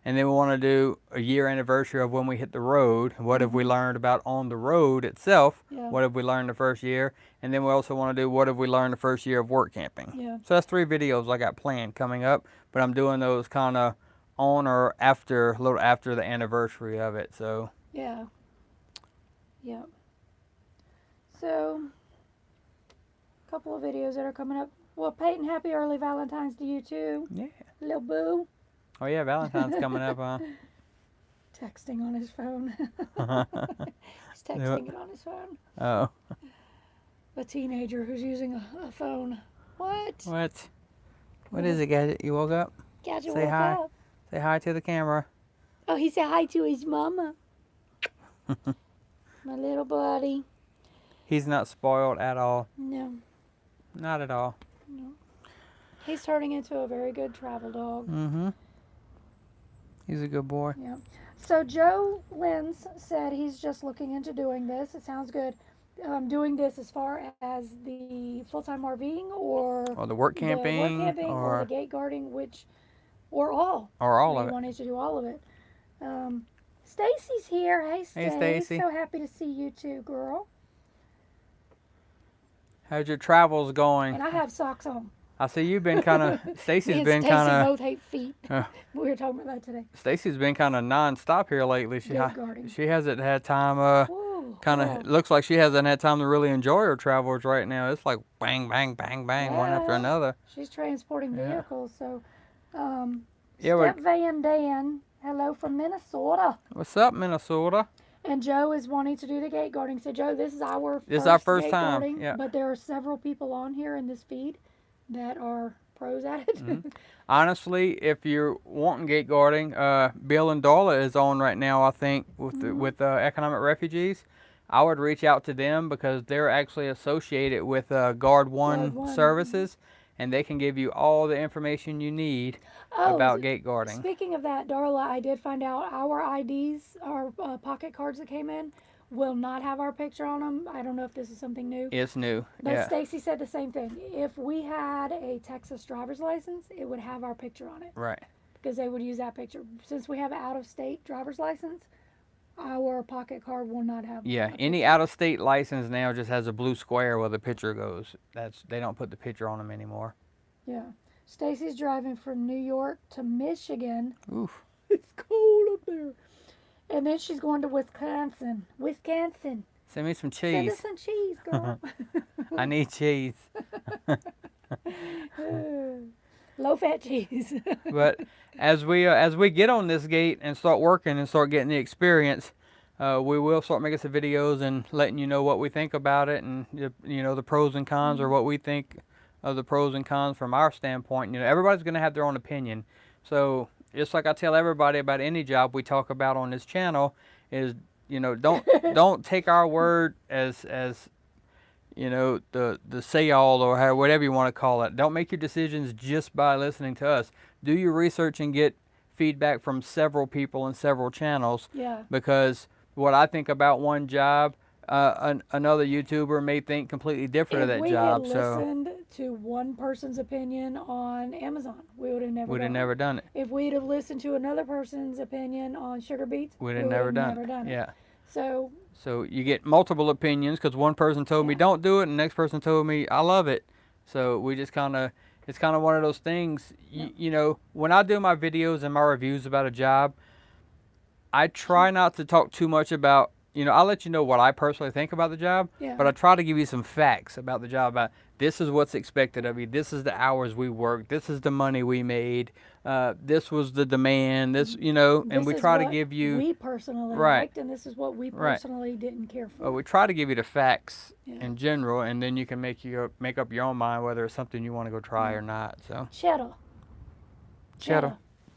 And then we want to do a year anniversary of when we hit the road. What have we learned about on the road itself? Yeah. What have we learned the first year? And then we also want to do what have we learned the first year of work camping. Yeah. So that's 3 videos I got planned coming up. But I'm doing those kind of on or after, a little after the anniversary of it. So. Yeah. Yeah. So, a couple of videos that are coming up. Well, Peyton, happy early Valentine's to you too. Yeah. Little boo. Oh yeah, Valentine's coming up, huh? Texting on his phone. He's texting it on his phone. Oh. A teenager who's using a phone. What? What is it, Gadget? You woke up? Gadget Say woke hi. up. Say hi to the camera. Oh, he said hi to his mama. My little buddy. He's not spoiled at all. No. Not at all. No. He's turning into a very good travel dog. Mm-hmm. He's a good boy. Yeah. So Joe Lenz said he's just looking into doing this. It sounds good. doing this as far as the full-time RVing or Or the work the work camping, camping or the gate guarding, or all. or all We of it. wanted to do all of it. Stacy's here. Hey, Hey, Stacy. Stacy. So happy to see you too, girl. How's your travels going? And I have socks on. I see you've been kind of. Me Stacy's and been Stacy kind both hate feet. of. We were talking about that today. Stacy's been kind of non-stop here lately. Gate guarding. She hasn't had time. Whoa, Kind of looks like she hasn't had time to really enjoy her travels right now. It's like bang, bang, bang, bang, one after Well, another. She's transporting Yeah. vehicles, so. Yeah, Step Van Dan, hello from Minnesota. What's up, Minnesota? And Joe is wanting to do the gate guarding. So Joe, this is our First gate time, guarding, yeah. but there are several people on here in this feed that are pros at it. Mm-hmm. Honestly, if you're wanting gate guarding, Bill and Darla is on right now, I think, with economic refugees. I would reach out to them because they're actually associated with Guard One services, and they can give you all the information you need about gate guarding. Speaking of that, Darla, I did find out our IDs, our pocket cards that came in, will not have our picture on them. I don't know if this is something new. It's new. But Yeah. Stacy said the same thing. If we had a Texas driver's license, it would have our picture on it. Right. Because they would use that picture. Since we have an out-of-state driver's license, our pocket card will not have. Yeah. Any out-of-state license now just has a blue square where the picture goes. They don't put the picture on them anymore. Yeah. Stacy's driving from New York to Michigan. Oof. It's cold up there. And then she's going to Wisconsin. Send me some Send us cheese. some cheese, girl. I need cheese. Low-fat cheese. But as we get on this gate and start working and start getting the experience, we will start making some videos and letting you know what we think about it, and the pros and cons, or what we think of the pros and cons from our standpoint. Everybody's going to have their own opinion. So just like I tell everybody about any job we talk about on this channel, is don't take our word as the say all, or whatever you want to call it. Don't make your decisions just by listening to us. Do your research and get feedback from several people and several channels. Yeah. Because what I think about one job, another YouTuber may think completely different of that job. If we had listened to one person's opinion on Amazon, we would have never done it. If we'd have listened to another person's opinion on sugar beets, we'd have never done it. Yeah. So you get multiple opinions, because one person told me don't do it, and the next person told me I love it. So we just it's kind of one of those things. When I do my videos and my reviews about a job, I try not to talk too much about, I'll let you know what I personally think about the job, but I try to give you some facts about the job. About this is what's expected of you. This is the hours we worked. This is the money we made. This was the demand. And we try to give you. We personally liked, and this is what we personally didn't care for. We try to give you the facts in general, and then you can make up your own mind whether it's something you want to go try or not. So. Cheddar.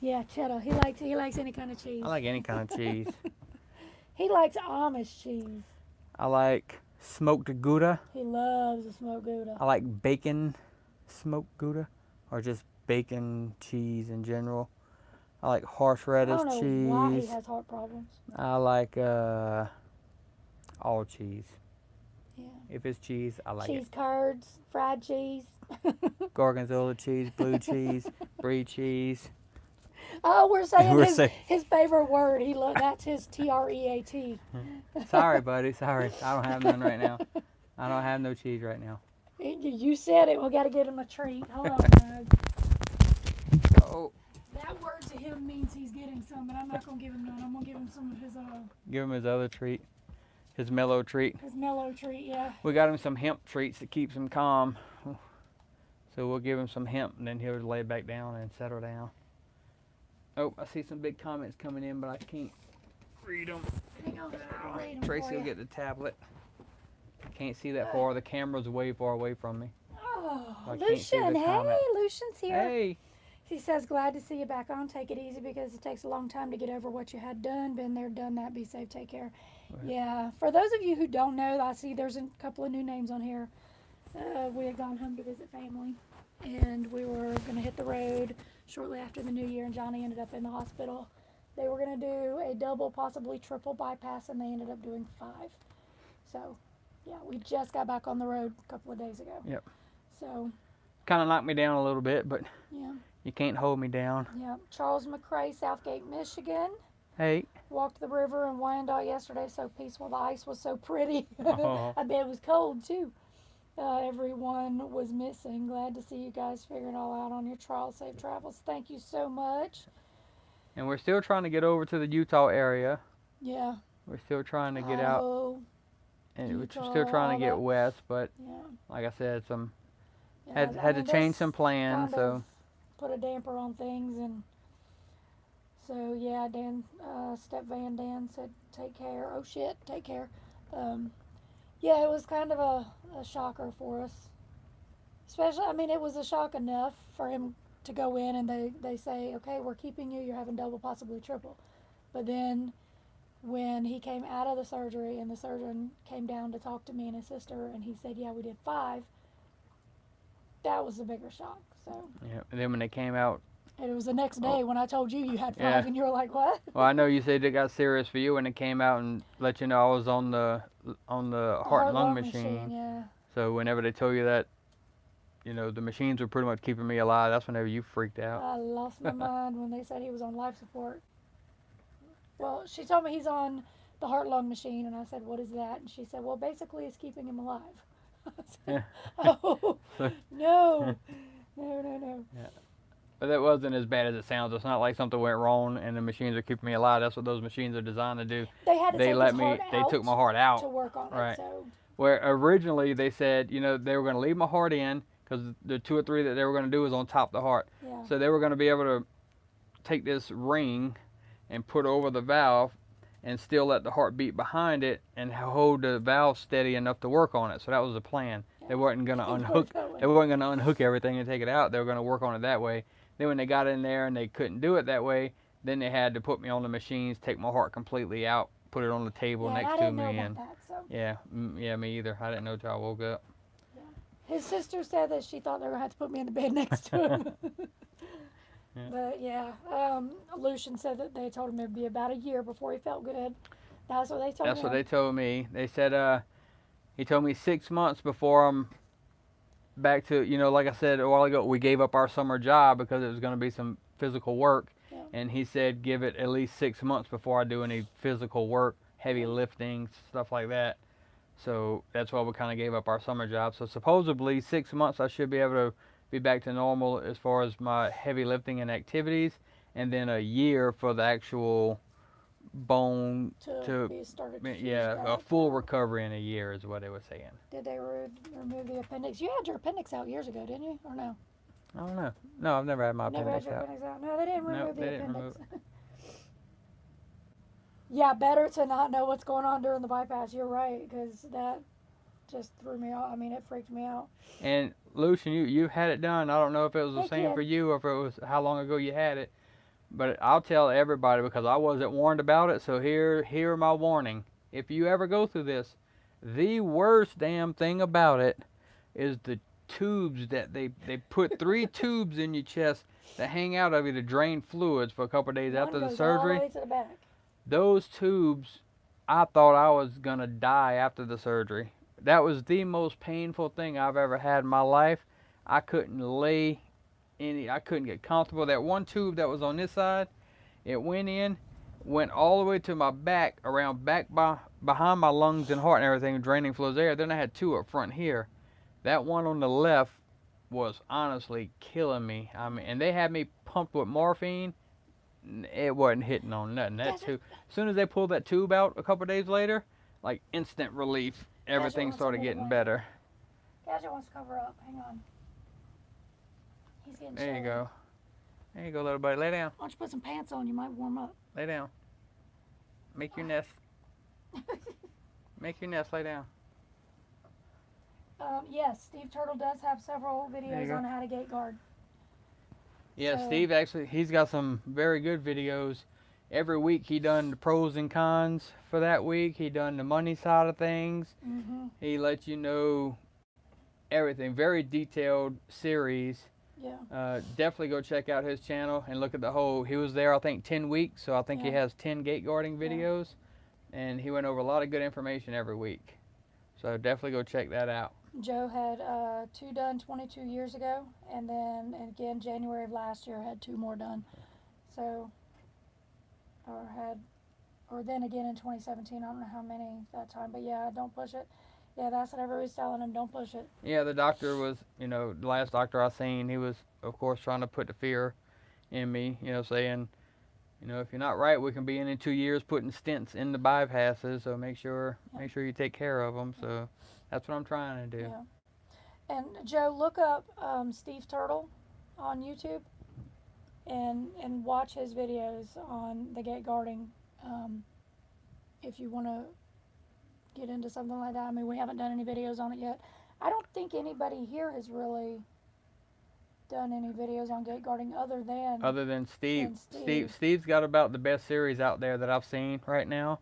Yeah, cheddar. He likes any kind of cheese. I like any kind of cheese. He likes Amish cheese. I like smoked Gouda. He loves the smoked Gouda. I like bacon smoked Gouda, or just bacon cheese in general. I like horseradish cheese. I don't know why he has heart problems. I like all cheese. Yeah. If it's cheese, I like cheese curds, fried cheese. Gorgonzola cheese, blue cheese, brie cheese. Oh, we're saying his favorite word. That's his TREAT. Sorry, buddy. Sorry. I don't have none right now. I don't have no cheese right now. You said it. We got to get him a treat. Hold on, guys. Oh. That word to him means he's getting some, but I'm not going to give him none. I'm going to give him some of his... Give him his other treat. His mellow treat. His mellow treat, yeah. We got him some hemp treats that keeps him calm. So we'll give him some hemp, and then he'll lay back down and settle down. Oh, I see some big comments coming in, but I can't read them. Hang on, I'll read 'em Tracy for will you. get the tablet. Can't see that far. The camera's way far away from me. Oh, I can't see Lucian. the Hey, comment. Lucian's here. Hey. He says, glad to see you back on. Take it easy because it takes a long time to get over what you had done. Been there, done that. Be safe. Take care. Right. Yeah. For those of you who don't know, I see there's a couple of new names on here. We had gone home to visit family, and we were going to hit the road shortly after the new year, and Johnny ended up in the hospital. They were going to do a double, possibly triple bypass, and they ended up doing 5. So Yeah, we just got back on the road a couple of days ago. Yep. So, Kind of knocked me down a little bit, but yeah. you can't hold me down. Yeah. Charles McCrae, Southgate, Michigan. Hey. Walked the river in Wyandotte yesterday, so peaceful. The ice was so pretty. Oh. I bet it was cold too. Everyone was missing. Glad to see you guys figure it all out on your trial. Safe travels. Thank you so much. And we're still trying to get over to the Utah area. Yeah. We're still trying to get out, Idaho, and we're Utah, still trying all to get that. west. But Yeah. like I said, Yeah, had I to mean, change this some plans. kind So of put a damper on things, and so yeah, Step Van Dan said, "Take care." Oh shit, take care. Yeah, it was kind of a shocker for us. Especially, I mean, it was a shock enough for him to go in and they say, okay, we're keeping you. You're having double, possibly triple. But then when he came out of the surgery and the surgeon came down to talk to me and his sister, and he said, yeah, we did 5. That was a bigger shock. So. yeah. And then when they came out, And it was the next day when I told you had 5, Yeah. and you were like, what? well, I know you said it got serious for you when it came out and let you know I was on the heart and lung machine. Yeah. So whenever they told you that, you know, the machines were pretty much keeping me alive, that's whenever you freaked out. I lost my mind when they said he was on life support. Well, she told me he's on the heart lung machine, and I said, what is that? And she said, well, basically it's keeping him alive. I said, oh, no. No. Yeah. But that wasn't as bad as it sounds. It's not like something went wrong and the machines are keeping me alive. That's what those machines are designed to do. They had to They take let his me. heart They out took my heart out. to work on Right. it. So. Where originally they said, you know, they were going to leave my heart in because the 2 or 3 that they were going to do was on top of the heart. Yeah. So they were going to be able to take this ring and put over the valve and still let the heart beat behind it and hold the valve steady enough to work on it. So that was the plan. Yeah. They weren't going to It unhook. worked that way. They weren't going to unhook everything and take it out. They were going to work on it that way. Then when they got in there and they couldn't do it that way, then they had to put me on the machines, take my heart completely out, put it on the table Yeah, next I to didn't me, know about and that. So. yeah, me either. I didn't know till I woke up. His sister said that she thought they were going to have to put me in the bed next to him. Yeah. But yeah, Lucian said that they told him it'd be about a year before he felt good. That's what they told him. That's what they told me. They said he told me 6 months before I'm back to, you know, like I said a while ago, we gave up our summer job because it was going to be some physical work. Yeah. And he said give it at least 6 months before I do any physical work, heavy lifting, stuff like that. So that's why we kind of gave up our summer job. So supposedly 6 months I should be able to be back to normal as far as my heavy lifting and activities, and then a year for the actual bone to be started to fuse a back. full recovery in a year is what they were saying. Did they remove the appendix? You had your appendix out years ago, didn't you? Or no? I don't know. No, I've never had my Never had appendix your out. appendix out. No, they didn't remove Nope, the they didn't appendix. remove Yeah, better to not know what's going on during the bypass. You're right, because that just threw me off. I mean, it freaked me out. And Lucian, you've had it done. I don't know if it was the Hey, same kid. for you or if it was how long ago you had it. But I'll tell everybody because I wasn't warned about it. So here my warning. If you ever go through this, the worst damn thing about it is the tubes that they put 3 tubes in your chest that hang out of you to drain fluids for a couple of days One after the goes surgery. all the way to the back. Those tubes, I thought I was gonna die after the surgery. That was the most painful thing I've ever had in my life. I couldn't I couldn't get comfortable. That one tube that was on this side, it went all the way to my back, around behind my lungs and heart and everything, draining fluids there. Then I had 2 up front here. That one on the left was honestly killing me. I mean, and they had me pumped with morphine. It wasn't hitting on nothing. That tube, as soon as they pulled that tube out a couple of days later, like instant relief. Everything wants to started move getting away. better. Gadget wants to cover up. Hang on. He's getting There you chilly. go. There you go, little buddy. Lay down. Why don't you put some pants on? You might warm up. Lay down. Make your nest. Make your nest. Lay down. Yes, Steve Turtle does have several There you videos go. on how to gate guard. Yeah, So- Steve actually, he's got some very good videos. Every week he done the pros and cons for that week. He done the money side of things. Mm-hmm. He let you know everything. Very detailed series. Yeah. Definitely go check out his channel and look at the whole. He was there, I think, 10 weeks, so I think he Yeah. has 10 gate guarding videos, and he went over a lot of good information every week. So definitely go check that out. Joe had 2 done 22 years ago, and then again January of last year had 2 more done. So, or then again in 2017. I don't know how many that time, but yeah, don't push it. Yeah, that's what everybody's telling him. Don't push it. Yeah, the doctor was, the last doctor I seen, he was, of course, trying to put the fear in me, saying, if you're not right, we can be in 2 years putting stents in the bypasses. So make sure you take care of them. So that's what I'm trying to do. Yeah. And Joe, look up Steve Turtle on YouTube and watch his videos on the gate guarding. If you want to get into something like that. I mean, we haven't done any videos on it yet. I don't think anybody here has really done any videos on gate guarding other than Steve. Steve. Steve's got about the best series out there that I've seen right now,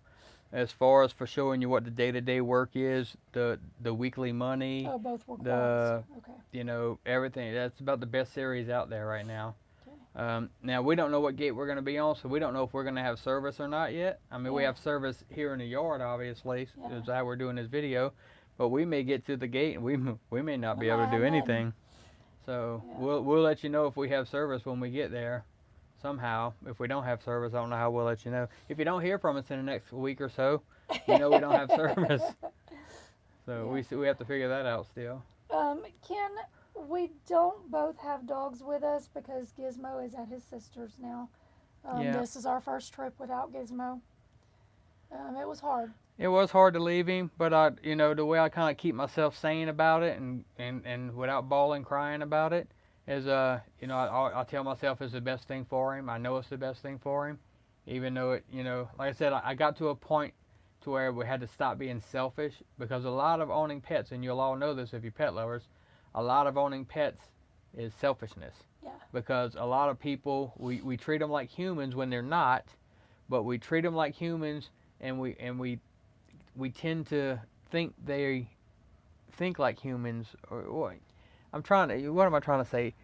as far as for showing you what the day-to-day work is, the weekly money. Oh, both were quads. Okay. Everything. That's about the best series out there right now. Okay. Now we don't know what gate we're going to be on, so we don't know if we're going to have service or not yet. I mean, we have service here in the yard, obviously, is how we're doing this video, but we may get to the gate and we may not be able to do anything. So we'll let you know if we have service when we get there. Somehow, if we don't have service, I don't know how we'll let you know. If you don't hear from us in the next week or so, we don't have service. So we have to figure that out still. Ken, we don't both have dogs with us because Gizmo is at his sister's now. This is our first trip without Gizmo. It was hard. It was hard to leave him, but the way I kind of keep myself sane about it and without bawling, crying about it is, I tell myself it's the best thing for him. I know it's the best thing for him, even though it, like I said, I got to a point to where we had to stop being selfish, because a lot of owning pets, and you'll all know this if you're pet lovers, a lot of owning pets is selfishness. Yeah. Because a lot of people, we treat them like humans when they're not, but we treat them like humans, and we tend to think they think like humans. Or what am I trying to say?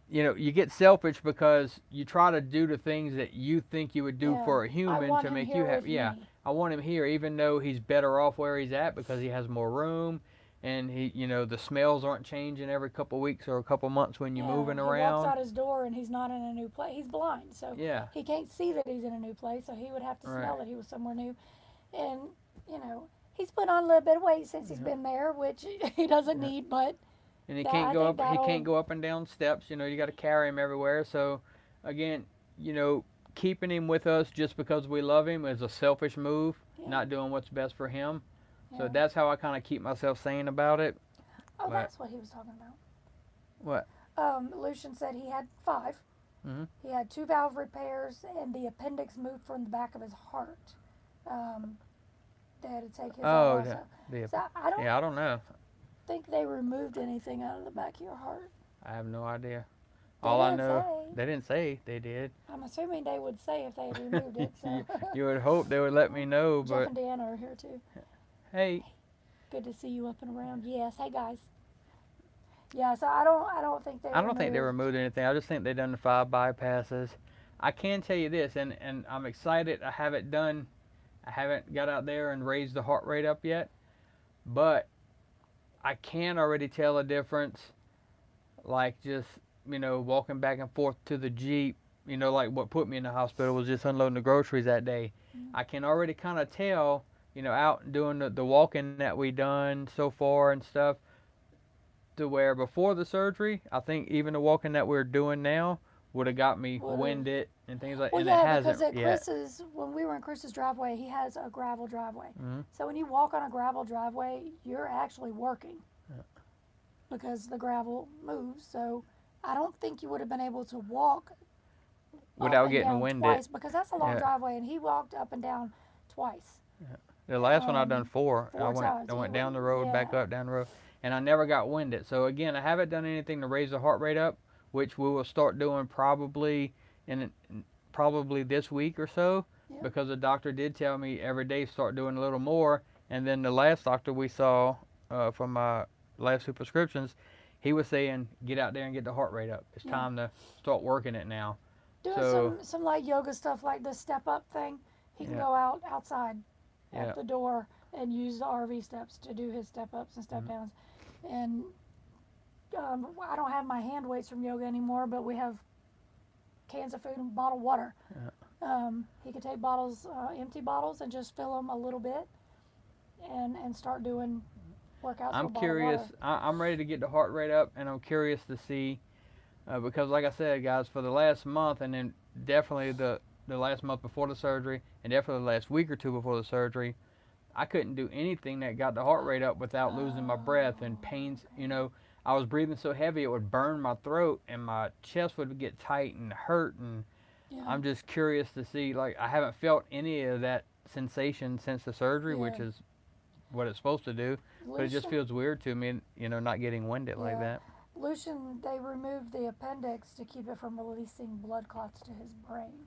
You get selfish because you try to do the things that you think you would do for a human to make you happy. Yeah, I want him here, even though he's better off where he's at because he has more room, and the smells aren't changing every couple of weeks or a couple of months when you're moving around. He walks out his door and he's not in a new place. He's blind, so he can't see that he's in a new place. So he would have to smell that he was somewhere new, and he's put on a little bit of weight since he's been there, which he doesn't need, but. And he can't go up. He can't go up and down steps. You got to carry him everywhere. So, again, keeping him with us just because we love him is a selfish move. Not doing what's best for him. So that's how I kind of keep myself sane about it. Oh, that's what he was talking about. What? Lucian said he had 5. Mm-hmm. He had 2 valve repairs, and the appendix moved from the back of his heart. They had to take his out also. So I don't know. Think they removed anything out of the back of your heart. I have no idea. All I know, they didn't say they did. I'm assuming they would say if they had removed it. So. You would hope they would let me know, but. Jeff and Deanna are here too. Hey. Good to see you up and around. Yes. Hey guys. Yeah. So I don't think they. I don't think they removed anything. I just think they done the 5 bypasses. I can tell you this, and I'm excited. I haven't got out there and raised the heart rate up yet, but I can already tell a difference, like just, walking back and forth to the Jeep, like what put me in the hospital was just unloading the groceries that day. Mm-hmm. I can already kind of tell, out doing the walking that we done so far and stuff, to where before the surgery, I think even the walking that we're doing now would have got me winded and things like that. Well, and it hasn't because at yet. Chris's, when we were in Chris's driveway, he has a gravel driveway. Mm-hmm. So when you walk on a gravel driveway, you're actually working because the gravel moves. So I don't think you would have been able to walk without getting winded. Twice, because that's a long driveway, and he walked up and down twice. Yeah. The last one I done 4. 4 times. I went down the road, back up, down the road, and I never got winded. So again, I haven't done anything to raise the heart rate up, which we will start doing probably this week or so, because the doctor did tell me every day start doing a little more. And then the last doctor we saw from my last 2 prescriptions, he was saying get out there and get the heart rate up. It's time to start working it now. Doing some light yoga stuff like the step up thing. He can go outside at the door and use the RV steps to do his step ups and step downs. And I don't have my hand weights from yoga anymore, but we have cans of food and bottled water. He could take bottles, empty bottles, and just fill them a little bit, and start doing workouts. I'm with curious. bottled water. I'm ready to get the heart rate up, and I'm curious to see because, like I said, guys, for the last month, and then definitely the last month before the surgery, and definitely the last week or two before the surgery, I couldn't do anything that got the heart rate up without losing my breath and pains. You know, I was breathing so heavy it would burn my throat, and my chest would get tight and hurt. And Yeah. I'm just curious to see. Like, I haven't felt any of that sensation since the surgery, which Yeah. is what it's supposed to do. But it just Lucian- feels weird to me, you know, not getting winded like Yeah. that. Lucian, they removed the appendix to keep it from releasing blood clots to his brain.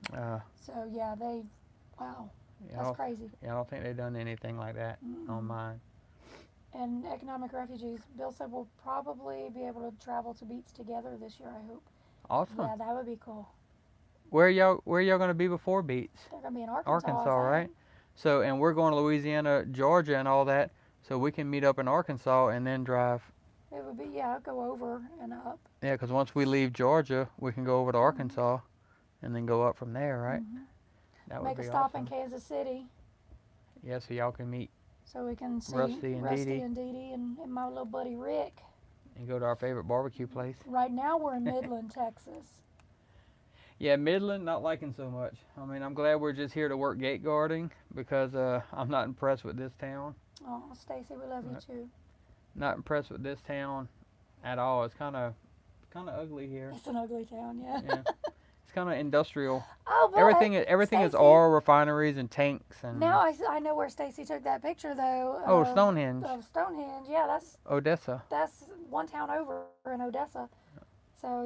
So yeah, wow, I that's don't, crazy. I don't think they've done anything like that on mine. And economic refugees, Bill said we'll probably be able to travel to beats together this year. I hope. Awesome. Yeah, that would be cool. Where y'all gonna be before Beats? They're gonna be in Arkansas. Arkansas, right? So, and we're going to Louisiana, Georgia, and all that. So we can meet up in Arkansas and then drive. It would be go over and up. Yeah, because once we leave Georgia, we can go over to Arkansas, and then go up from there, right? That would Make be a stop awesome. in Kansas City Yeah, so y'all can meet so we can see Rusty and Dee Dee. and Dee Dee and my little buddy Rick. and go to our favorite barbecue place. Right now we're in Midland, Texas. Yeah, Midland, not liking so much. I mean, I'm glad we're just here to work gate guarding because I'm not impressed with this town. Oh, Stacy, we love you too. Not impressed with this town at all. It's kind of ugly here. It's an ugly town, yeah. Yeah. It's kind of industrial. Oh, but Everything is Stacy, oil refineries and tanks and. Now I know where Stacy took that picture though. Oh, of- Stonehenge, Of Stonehenge, yeah, Odessa. that's one town over in Odessa. So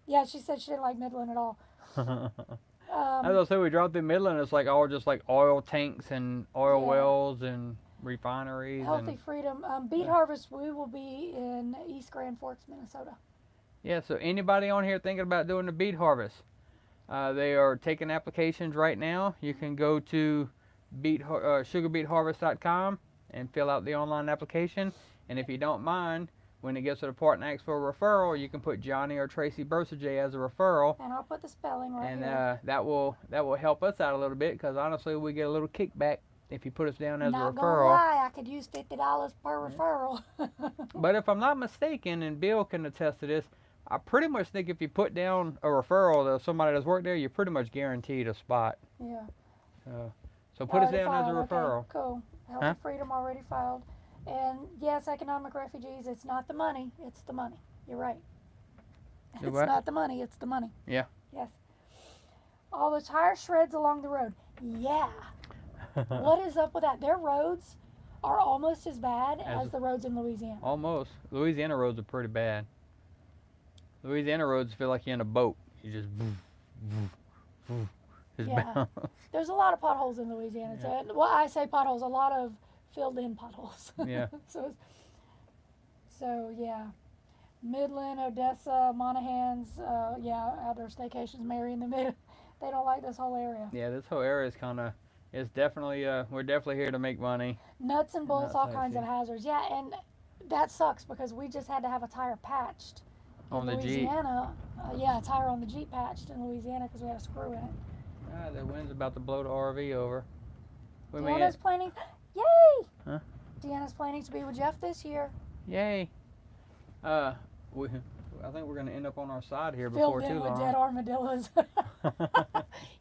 yeah, she said she didn't like Midland at all. As I said, we drove through Midland. It's like all just like oil tanks and oil Yeah. wells and refineries. Healthy And Freedom. Beet Harvest, we will be in East Grand Forks, Minnesota. yeah, so anybody on here thinking about doing the beet harvest, they are taking applications right now. You can go to sugarbeetharvest.com and fill out the online application. And if you don't mind, when it gets to the part and asks for a referral, you can put Johnny or Tracy Bursajay as a referral. And I'll put the spelling right And here. that will help us out a little bit because honestly, we get a little kickback if you put us down as Not a gonna referral. lie, I could use $50 per referral. But if I'm not mistaken, and Bill can attest to this, I pretty much think if you put down a referral to somebody that's worked there, you're pretty much guaranteed a spot. Yeah. So put us Already down as a filed, okay, referral. cool. Healthy Huh? Freedom already filed. And yes, economic refugees, it's not the money, it's the money. You're right. Do It's what? not the money, it's the money. Yeah. Yes. All the tire shreds along the road. Yeah. What is up with that? Their roads are almost as bad As- as the roads in Louisiana. Almost. Louisiana roads are pretty bad. Louisiana roads feel like you're in a boat. You just just Yeah. bounce. There's a lot of potholes in Louisiana. So, well, I say potholes, a lot of filled-in potholes. Yeah. So yeah, Midland, Odessa, Monahans, outdoor staycations, Marion, the mid. They don't like this whole area. Yeah, this whole area is kind of. It's definitely. We're definitely here to make money. Nuts and bolts, Nuts, all I kinds of see. hazards. Yeah, and that sucks because we just had to have a tire patched. On in the Jeep. Louisiana, a tire on the Jeep patched in Louisiana because we had a screw in it. The wind's about to blow the RV over. We may Deanna's planning, yay! Huh? Deanna's planning to be with Jeff this year. Yay. I think we're gonna end up on our side here Filled before in too with long. dead armadillos.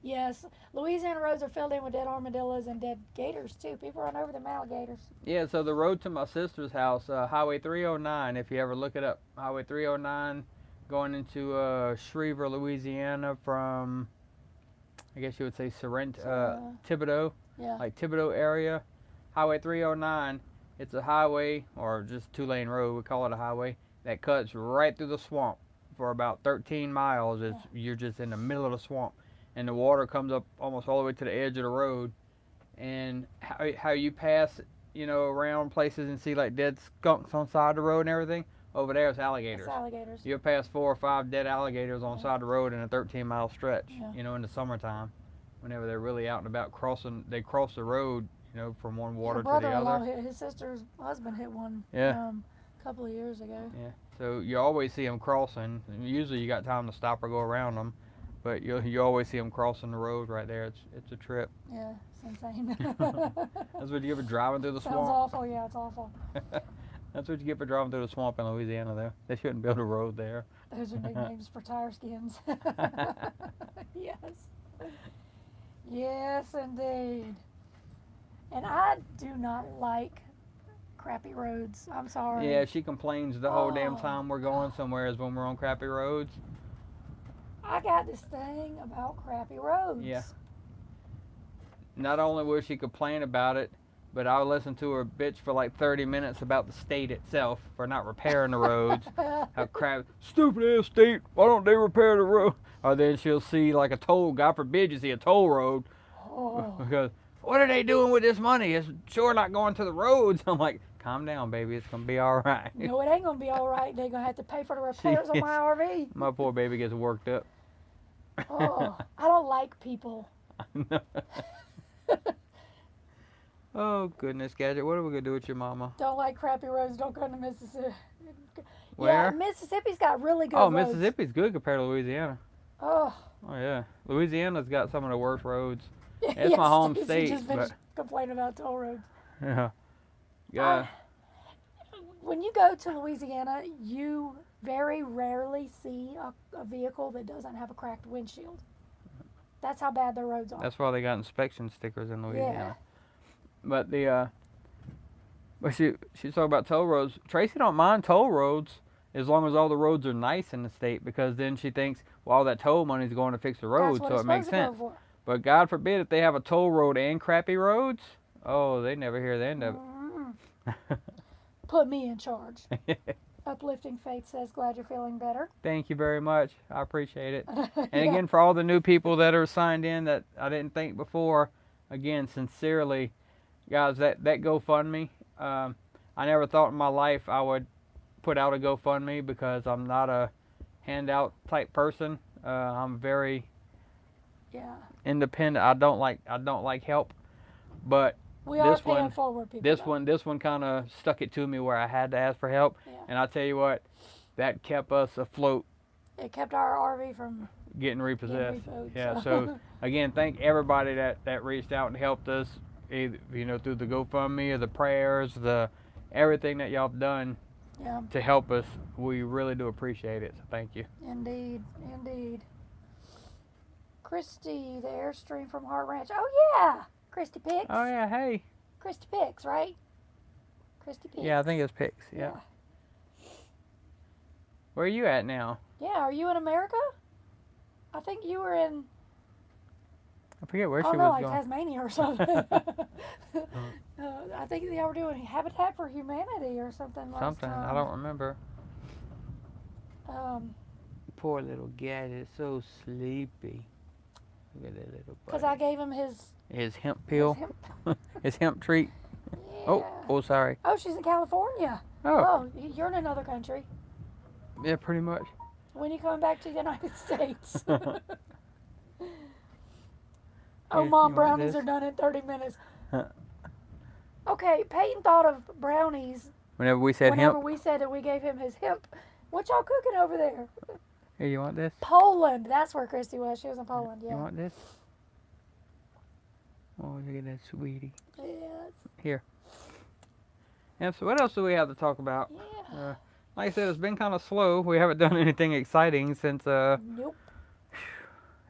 Yes, Louisiana roads are filled in with dead armadillos and dead gators too. People run over them alligators. Yeah, so the road to my sister's house, Highway 309, if you ever look it up, Highway 309 going into Schriever, Louisiana from, I guess you would say Thibodaux, Yeah. like Thibodaux area. Highway 309, it's a highway, or just two-lane road, we call it a highway, that cuts right through the swamp for about 13 miles. You're just in the middle of the swamp, and the water comes up almost all the way to the edge of the road. And how you pass, around places and see like dead skunks on the side of the road and everything, over there it's alligators. It's alligators. You'll pass 4 or 5 dead alligators on the Yeah. side of the road in a 13-mile stretch, Yeah. in the summertime, whenever they're really out and about crossing. They cross the road, from one Her water to the brother-in-law, other. his sister's husband hit one. Yeah. A couple of years ago. Yeah. So you always see them crossing. And usually you got time to stop or go around them, but you always see them crossing the road right there. It's a trip. Yeah, it's insane. That's what you get for driving through the Sounds swamp. awful. Yeah, it's awful. That's what you get for driving through the swamp in Louisiana, though. They shouldn't build a road there. Those are nicknames for tire skins. Yes. Yes, indeed. And I do not like crappy roads. I'm sorry. Yeah, she complains the whole damn Oh. time we're going somewhere is when we're on crappy roads. I got this thing about crappy roads. Yeah. Not only will she complain about it, but I'll listen to her bitch for like 30 minutes about the state itself for not repairing the roads. How crap, stupid ass state, why don't they repair the road? Or then she'll see like a toll, God forbid you see a toll road. Oh. Because, what are they doing with this money? It's sure not going to the roads. I'm like, calm down, baby, it's going to be all right. No, it ain't gonna be all right. They're gonna have to pay for the repairs on my RV. My poor baby gets worked up. Oh, I don't like people. Oh, goodness, Gadget, what are we going to do with your mama? Don't like crappy roads. Don't go to Mississippi. Yeah, Where? Mississippi's got really good Oh, roads. Mississippi's good compared to Louisiana. Oh. Oh, yeah. Louisiana's got some of the worst roads. It's Yes, my home Stacey state, just finished complaining about toll roads. Yeah. Yeah. When you go to Louisiana, you very rarely see a vehicle that doesn't have a cracked windshield. That's how bad their roads are. That's why they got inspection stickers in Louisiana. But she's talking about toll roads. Tracy don't mind toll roads as long as all the roads are nice in the state, because then she thinks, well, all that toll money's going to fix the roads, That's what so it's it makes supposed to sense. go for. But God forbid if they have a toll road and crappy roads, oh, they never hear the end of Mm. Put me in charge. it. Uplifting Faith says, glad you're feeling better. Thank you very much. I appreciate it. And Yeah. again, for all the new people that are signed in that I didn't think before, again, sincerely, guys, that GoFundMe, I never thought in my life I would put out a GoFundMe because I'm not a handout type person. I'm very Yeah. independent. I don't like help, but We are This paying one- forward people. this one kind of stuck it to me where I had to ask for help, Yeah. and I tell you what, that kept us afloat, It kept our RV from getting getting repossessed. repoed. Yeah, so again, thank everybody that reached out and helped us, either, through the GoFundMe or the prayers, the everything that y'all have done Yeah, to help us. We really do appreciate it. So thank you. indeed, indeed. Christy, the Airstream from Hart Ranch. Oh yeah, Christy Picks. Oh yeah, hey. Christy Picks, right? Christy Picks. Yeah, I think it's Pix. Yeah. Where are you at now? Yeah, are you in America? I think you were in. I forget where Oh she no, was like going. Tasmania or something. I think they were doing Habitat for Humanity or something. Something. Last I time. don't remember. Um, Poor little Gadget, so sleepy. Look at that little because buddy. I gave him his His hemp pill, his- his hemp treat. Yeah. Oh, sorry. Oh, she's in California. Oh, You're in another country. yeah, pretty much. When you coming back to the United States? Oh, Here, you Mom, want brownies this? are done in 30 minutes. Huh. Okay, Peyton thought of brownies Whenever we said whenever hemp, we said that we gave him his hemp. What y'all cooking over there? here, you want this? Poland. That's where Christy was. She was in Poland. You Yeah. want this? Oh, look at that sweetie. Yeah. And so what else do we have to talk about? Yeah. Like I said, it's been kind of slow. We haven't done anything exciting since, Nope.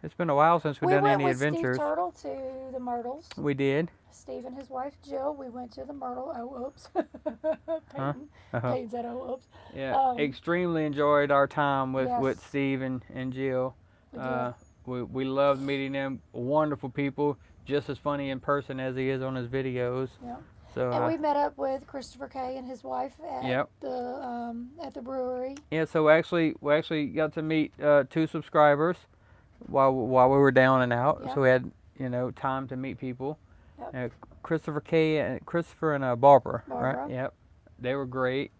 it's been a while since we've We done went any with adventures. Steve Turtle to the Myrtles. We did. Steve and his wife Jill. We went to the Myrtle. Oh, oops. Peyton. Uh-huh. Peyton said, "Oh, oops." Yeah, extremely enjoyed our time with Yes. Steve and Jill. We did. We loved meeting them. Wonderful people, just as funny in person as he is on his videos. Yeah. So And we met up with Christopher Kay and his wife at Yep. the brewery. yeah, so we actually got to meet 2 subscribers while we were down and out. Yep. So we had time to meet people. Yep. Christopher and Barbara, Barbara. right? Yep, they were great.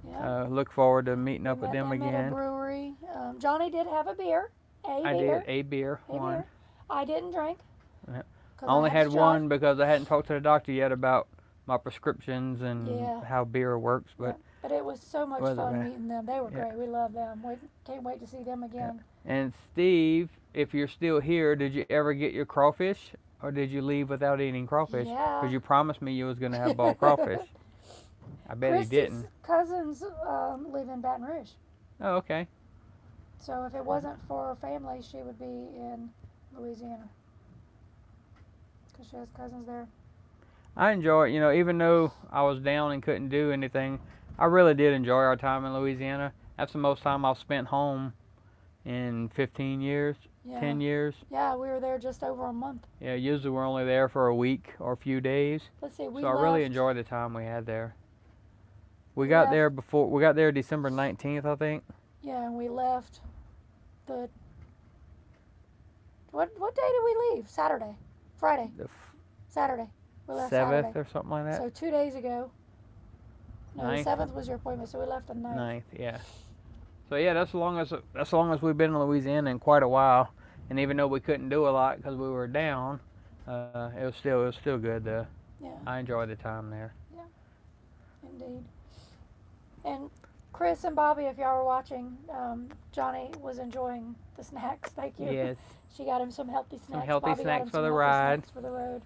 Yeah. Look forward to meeting up We with met them At a again. brewery. Johnny did have a beer. I did a beer, A one. beer. I didn't drink. Yep. 'cause I only had to one because I hadn't talked to the doctor yet about my prescriptions and Yeah. how beer works. But But it was so much wasn't fun bad. meeting them. They were Yeah. great. We love them. We can't wait to see them again. And Steve, if you're still here, did you ever get your crawfish, or did you leave without eating crawfish? Yeah. Because you promised me you was gonna have ball crawfish. I bet he Christy's didn't. cousins live in Baton Rouge. Oh, okay. So if it wasn't for her family, she would be in Louisiana. Because she has cousins there. I enjoy it. You know, even though I was down and couldn't do anything, I really did enjoy our time in Louisiana. That's the most time I've spent home in 15 years, Yeah. 10 years. Yeah, we were there just over a month. Yeah, usually we're only there for a week or a few days. Let's see, we So left. I really enjoyed the time we had there. We We got left- there before, we got there December 19th, I think. Yeah, and we left the. What day did we leave? Saturday, Friday, The Saturday. We left 7th Saturday. or something like that. So 2 days ago. No, the 9th? 7th was your appointment, so we left the 9th. 9th, yeah. So yeah, that's as long as we've been in Louisiana in quite a while. And even though we couldn't do a lot because we were down, it was still good though. Yeah, I enjoyed the time there. indeed. And Chris and Bobby, if y'all were watching, Johnny was enjoying the snacks. Thank you. Yes, She got him some healthy snacks. healthy Bobby got snacks him for some the healthy ride. snacks for the road.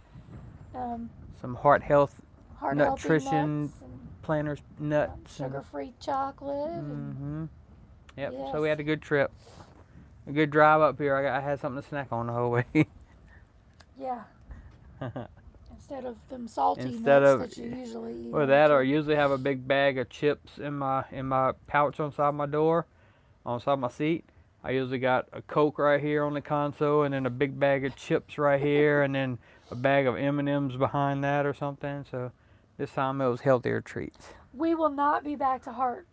some heart health Heart Nutrition healthy nuts and planters, nuts, and sugar-free chocolate. And mm-hmm. Yep. So Yes. we had a good trip, a good drive up here. I had something to snack on the whole way. yeah, instead of them salty Instead nuts of- that you usually eat. Or on that, the or I trip. usually have a big bag of chips in my pouch on side my door, on side my seat. I usually got a Coke right here on the console, and then a big bag of chips right here, and then a bag of M&Ms behind that or something. So this time it was healthier treats. We will not be back to heart,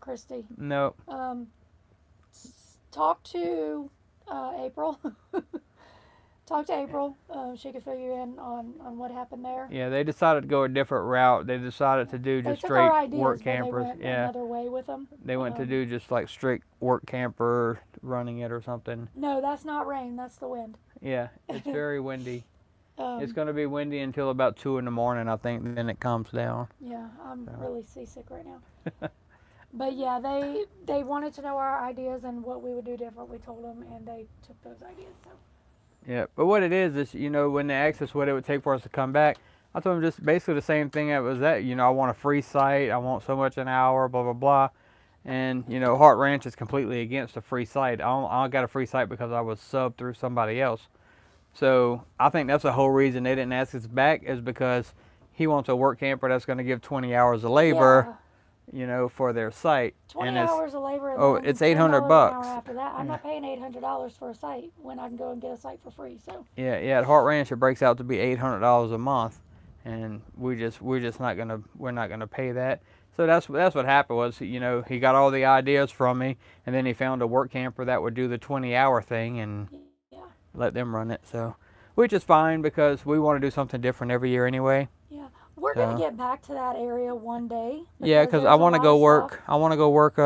Christy. No, Talk to April. Talk to April. She could fill you in on what happened there. yeah, they decided to go a different route. They decided to do They just took straight our ideas, work but they campers. went Yeah, another way with them. they went to do just like strict work camper, running it or something. No, that's not rain. That's the wind. Yeah, it's very windy. Um, It's going to be windy until about 2 in the morning, I think, and then it calms down. Yeah, I'm So. really seasick right now. But yeah, they wanted to know our ideas and what we would do different. We told them, and they took those ideas. So Yeah, but what it is, you know, when they asked us what it would take for us to come back, I told them just basically the same thing that was that, you know, I want a free site, I want so much an hour, blah, blah, blah. And, you know, Heart Ranch is completely against a free site. I got a free site because I was subbed through somebody else. So I think that's the whole reason they didn't ask us back, is because he wants a work camper that's going to give 20 hours of labor, you know, for their site. 20 and hours of labor. And oh, then it's $10 $800 an hour bucks. after that, I'm not paying $800 for a site when I can go and get a site for free. So Yeah, at Heart Ranch it breaks out to be $800 a month, and we're just not gonna pay that. So that's what happened was, you know, he got all the ideas from me, and then he found a work camper that would do the 20-hour thing and yeah, let them run it. So, which is fine because we want to do something different every year anyway. yeah, we're gonna So. get back to that area one day. Yeah, because there's I a want to lot go of work. stuff. I want to go work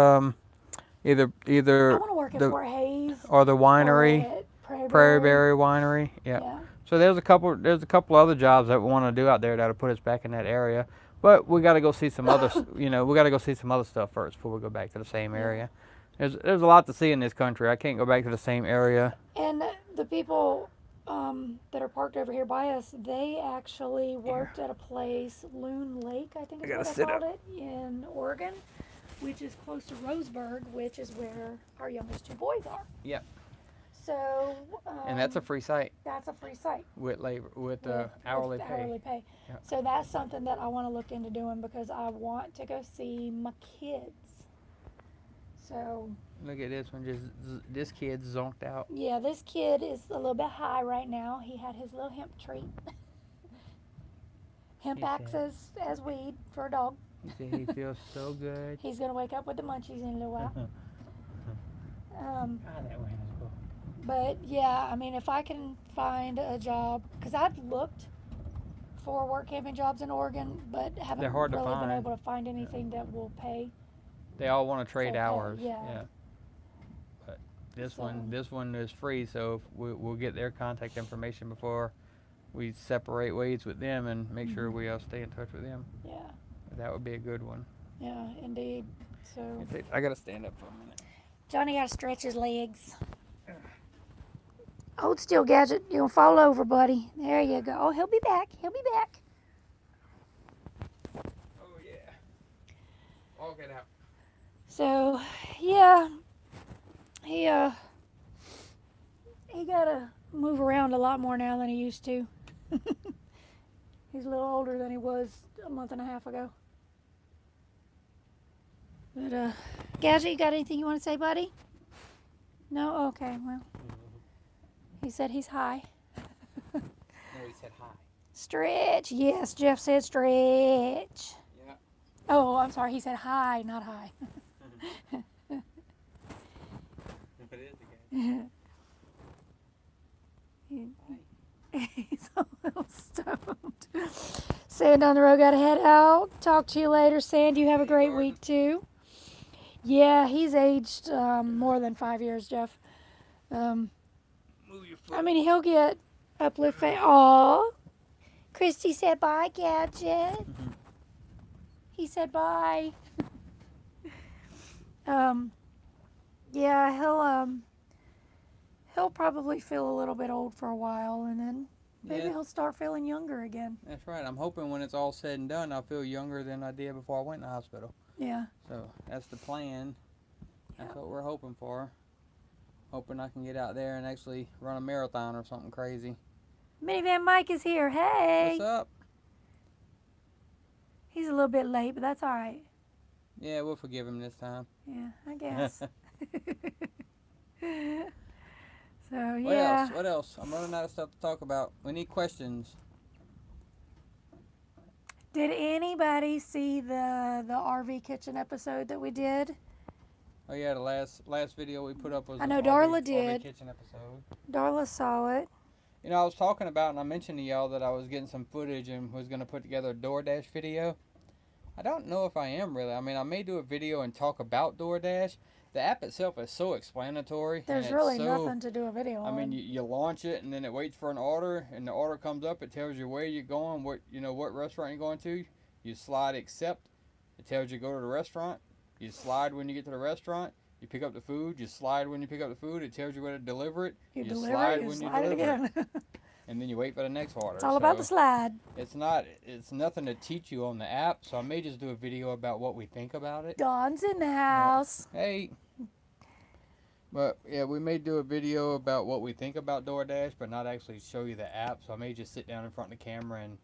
either I want to work at the- Fort Hayes or the or winery, at Prairie Berry Winery. Yeah. Yeah. So there's a couple other jobs that we want to do out there that'll put us back in that area. But we got to go see some other, you know, we got to go see some other stuff first before we go back to the same area. There's a lot to see in this country. I can't go back to the same area. And the people that are parked over here by us, they actually worked at a place, Loon Lake, I think is I gotta what they sit called it, in Oregon, which is close to Roseburg, which is where our youngest two boys are. Yep. So. And that's a free site That's a free site. with labor, with with hourly pay. Hourly pay. Yeah. So that's something that I want to look into doing because I want to go see my kids. So Look at this one. This kid's zonked out. yeah, this kid is a little bit high right now. He had his little hemp treat. Hemp He acts said. as weed for a dog. He said he feels so good. He's gonna wake up with the munchies in a little while. That way as well. But yeah, I mean, if I can find a job, because I've looked for work camping jobs in Oregon, but haven't They're hard to really been find. able to find anything that will pay. They all want to trade Okay, hours. yeah. This So- one is free, so we'll get their contact information before we separate ways with them and make sure we stay in touch with them. Yeah, That would be a good one. yeah, indeed. So I gotta stand up for a minute. Johnny got to stretch his legs. Hold still, Gadget. You'll fall over, buddy. There you go. Oh, he'll be back. He'll be back. Oh yeah. Walk it out. So, yeah, he gotta move around a lot more now than he used to. He's a little older than he was a month and a half ago. But Gadget, you got anything you want to say, buddy? No? Okay, well, he said he's high. No, he said hi. Stretch. Yes, Jeff said stretch. Yeah. Oh, I'm sorry. He said hi, not high. It is again. He's a little stoned. Sand down the road, gotta head out. Talk to you later, Sand. You have a great week too. Yeah, he's aged more than 5 years, Jeff. Move your foot. I mean, he'll get uplift. Aw. Christy said bye, Gadget. He said bye. Yeah, he'll probably feel a little bit old for a while, and then maybe he'll start feeling younger again. That's right. I'm hoping when it's all said and done, I'll feel younger than I did before I went in the hospital. Yeah. So that's the plan. That's what we're hoping for. Hoping I can get out there and actually run a marathon or something crazy. Minivan Mike is here. Hey. What's up? He's a little bit late, but that's all right. Yeah, we'll forgive him this time. Yeah, I guess. So, What yeah. else? What else? I'm running out of stuff to talk about. We need questions. Did anybody see the RV kitchen episode that we did? Oh yeah, the last video we put up was I know an Darla RV did. kitchen episode. Darla saw it. You know, I was talking about, and I mentioned to y'all that I was getting some footage and was going to put together a DoorDash video. I don't know if I am really. I mean, I may do a video and talk about DoorDash. The app itself is so explanatory. and There's it's really so, nothing to do a video I on. mean, you launch it and then it waits for an order, and the order comes up. It tells you where you're going, what restaurant you're going to. You slide accept. It tells you go to the restaurant. You slide when you get to the restaurant. You pick up the food. You slide when you pick up the food. It tells you where to deliver it. you deliver slide it, you when you slide it deliver again. and then you wait for the next order. It's all about the slide. It's nothing to teach you on the app, so I may just do a video about what we think about it. Dawn's in the house. Hey. But yeah, we may do a video about what we think about DoorDash, but not actually show you the app. So I may just sit down in front of the camera and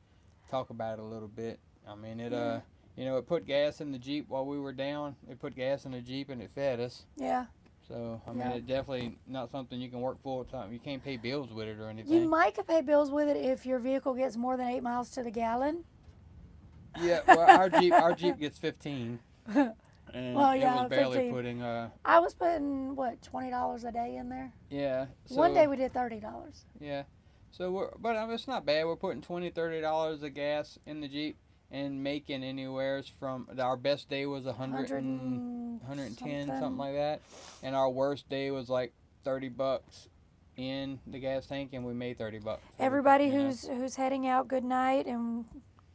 talk about it a little bit. I mean, it put gas in the Jeep while we were down. It put gas in the Jeep and it fed us. Yeah. So I mean, Yeah. it's definitely not something you can work full time. You can't pay bills with it or anything. You might could pay bills with it if your vehicle gets more than 8 miles to the gallon. Yeah, well, our Jeep gets 15. And Well, it yeah, was barely 15. putting I was putting $20 a day in there. yeah. So, One day we did $30. yeah. So it's not bad. We're putting $20-$30 of gas in the Jeep and making anywhere from our best day was 110 something like that, and our worst day was like $30 in the gas tank, and we made $30. Everybody you know? who's heading out, good night, and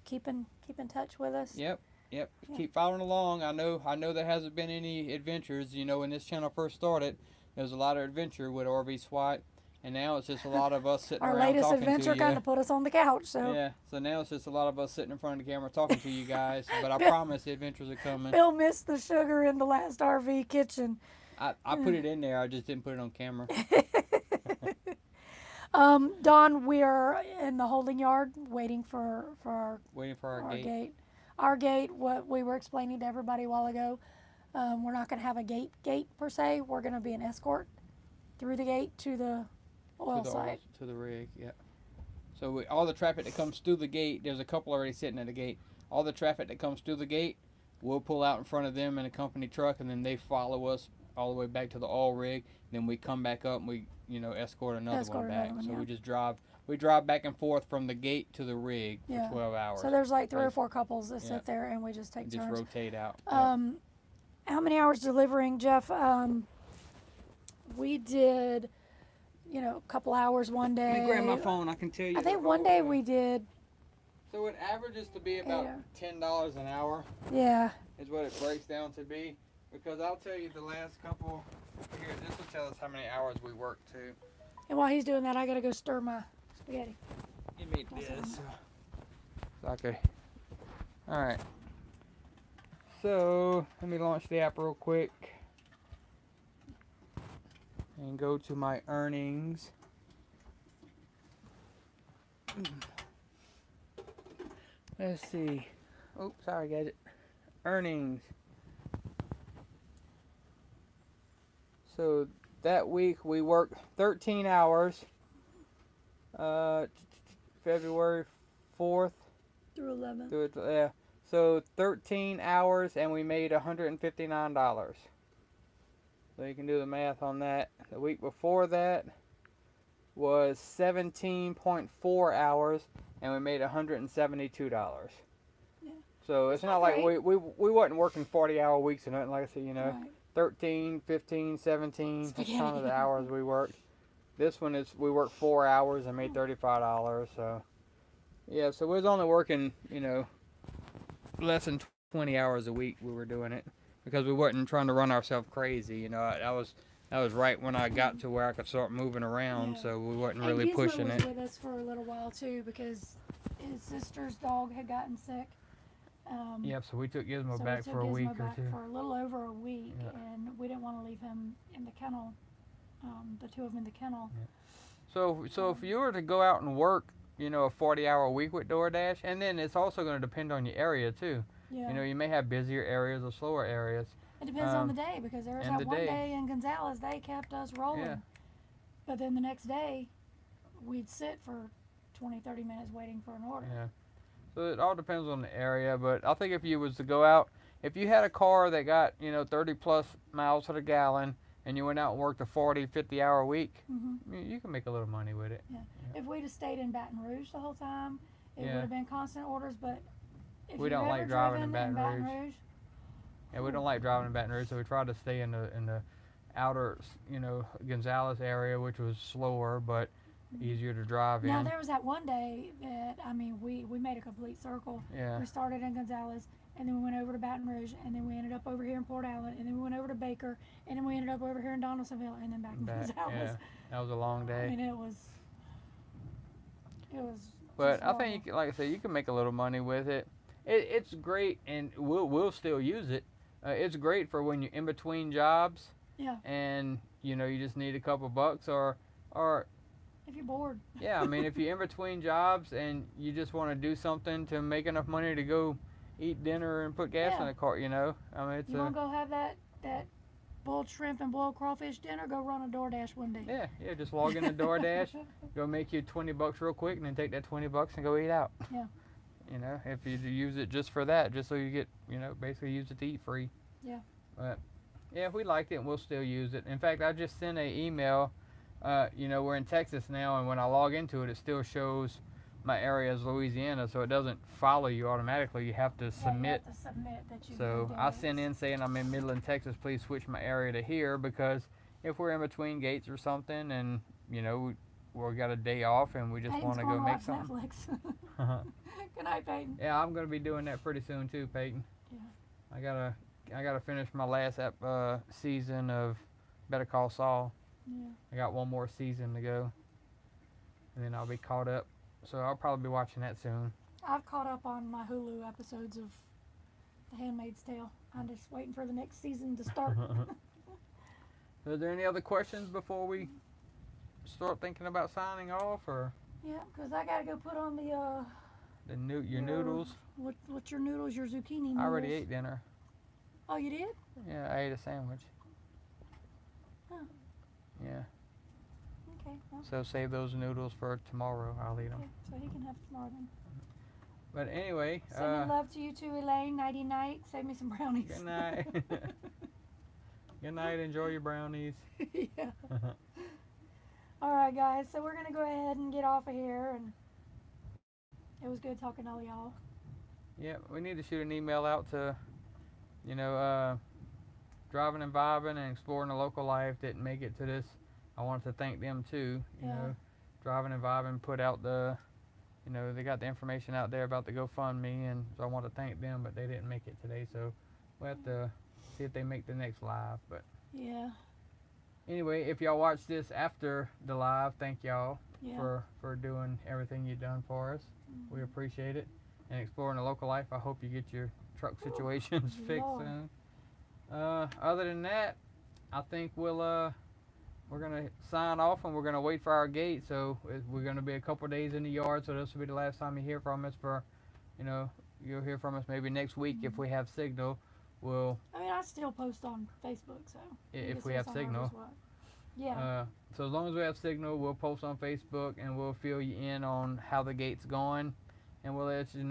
keep in touch with us. Yep. Yeah. Keep following along. I know there hasn't been any adventures. You know, when this channel first started, there was a lot of adventure with RV SWAT, and now it's just a lot of us sitting Our around latest talking adventure to you. kind of put us on the couch, so Yeah, so now it's just a lot of us sitting in front of the camera talking to you guys, but I promise the adventures are coming. Bill missed the sugar in the last RV kitchen. I put it in there, I just didn't put it on camera. Dawn, we are in the holding yard waiting for our Waiting for our gate. Our gate, what we were explaining to everybody a while ago, we're not going to have a gate per se. We're going to be an escort through the gate to the oil site. To the rig, yeah. So all the traffic that comes through the gate, there's a couple already sitting at the gate. All the traffic that comes through the gate, we'll pull out in front of them in a company truck, and then they follow us all the way back to the oil rig. Then we come back up and we, escort another one back. So yeah. we just drive back and forth from the gate to the rig Yeah. for 12 hours. So there's like 3 or 4 couples that Yeah. sit there, and we just take Just turns. rotate out. How many hours delivering, Jeff? we did, you know, a couple hours one day. Let me grab my phone. I can tell you. I think one day we did. So it averages to be about $10 an hour. Yeah. Is what it breaks down to be. Because I'll tell you the last couple. Here, this will tell us how many hours we worked too. And while he's doing that, I gotta go stir my spaghetti. Give me this. Okay. All right. So let me launch the app real quick and go to my earnings. Let's see. Oh, sorry, Gadget. Earnings. So that week we worked 13 hours. February 4th Through 11. yeah. So 13 hours and we made $159. So you can do the math on that. The week before that was 17.4 hours and we made $172. Yeah. So it's not like we wasn't working 40-hour weeks or nothing, like I said, you know. Right. 13, 15, 17, that's Spaghetti. kind of the hours we worked. This one is, we worked 4 hours and made $35, so. Yeah, so we was only working, you know, less than 20 hours a week we were doing it. Because we wasn't trying to run ourselves crazy, you know. That was right when I got to where I could start moving around, so we wasn't really and pushing was it. with us for a little while too because his sister's dog had gotten sick. Yep, so we took Gizmo So back we took for a Gizmo week or back two. for a little over a week, Yeah. and we didn't want to leave him in the kennel, the two of them in the kennel. Yeah. So if you were to go out and work, you know, a 40-hour week with DoorDash, and then it's also going to depend on your area too. Yeah. You know, you may have busier areas or slower areas. It depends on the day because there was and that the one day. day in Gonzales they kept us rolling. Yeah. But then the next day, we'd sit for 20, 30 minutes waiting for an order. Yeah. So it all depends on the area, but I think if you was to go out, if you had a car that got, you know, 30 plus miles to the gallon, and you went out and worked a 40, 50-hour week, you can make a little money with it. Yeah. If we'd have stayed in Baton Rouge the whole time, it Yeah. would have been constant orders. But if We you've don't ever like driving in driven Baton Rouge. Yeah, we don't like driving in Baton Rouge, so we tried to stay in the outer, you know, Gonzales area, which was slower but easier to drive Now in. there was that one day that we made a complete circle. Yeah. We started in Gonzales, and then we went over to Baton Rouge, and then we ended up over here in Port Allen, and then we went over to Baker, and then we ended up over here in Donaldsonville, and then back in Gonzales. Yeah, that was a long day. I mean, it was. But just I think, you can, like I said, you can make a little money with it. It's great, and we'll still use it. It's great for when you're in between jobs. Yeah. And you know you just need a couple bucks, or if you're bored. Yeah, I mean if you're in between jobs and you just want to do something to make enough money to go eat dinner and put gas in the car, you know. I mean it's you want to go have that boiled shrimp and boiled crawfish dinner? Go run a DoorDash one day. Yeah, just log in the DoorDash, go make you $20 real quick, and then take that $20 and go eat out. Yeah. You know, if you use it just for that, just so you get, you know, basically use it to eat free. Yeah. But yeah, if we liked it, we'll still use it. In fact, I just sent an email. You know, we're in Texas now, and when I log into it, it still shows my area as Louisiana, so it doesn't follow you automatically. You have to submit. You have to submit that you So did I it. sent in saying I'm in Midland, Texas. Please switch my area to here, because if we're in between gates or something, and you know we got a day off and we just want to go make something. Netflix. Good night, Peyton. Yeah, I'm gonna be doing that pretty soon too, Peyton. Yeah. I gotta finish my last season of Better Call Saul. Yeah. I got one more season to go, and then I'll be caught up. So I'll probably be watching that soon. I've caught up on my Hulu episodes of The Handmaid's Tale. I'm just waiting for the next season to start. Are there any other questions before we start thinking about signing off, or Yeah, because I gotta go put on the your noodles? What's your noodles? Your zucchini noodles. I already ate dinner. Oh, you did? Yeah, I ate a sandwich. Oh. Yeah. Okay. Well, So save those noodles for tomorrow. I'll eat them. okay. So he can have it tomorrow then. But anyway, Sending love to you too, Elaine. Nighty night. Save me some brownies. good night. Good night. Enjoy your brownies. Yeah. All right, guys. So we're gonna go ahead and get off of here, and it was good talking to all y'all. Yeah, we need to shoot an email out to, you know, driving and vibing and exploring the local life didn't make it to this, I wanted to thank them too. You Yeah. know, driving and vibing put out the, you know, they got the information out there about the GoFundMe, and so I want to thank them, but they didn't make it today, so we'll have to see if they make the next live. But Yeah. anyway, if y'all watch this after the live, thank y'all Yeah. for doing everything you've done for us. We appreciate it. And exploring the local life, I hope you get your truck situations fixed Lord. soon. Other than that, I think we're gonna sign off, and we're gonna wait for our gate. So we're gonna be a couple days in the yard. So this will be the last time you hear from us. For, you know, you'll hear from us maybe next week if we have signal. We'll I mean, I still post on Facebook, so you if can we see have some of signal. what. Yeah. So as long as we have signal, we'll post on Facebook, and we'll fill you in on how the gate's going, and we'll let you know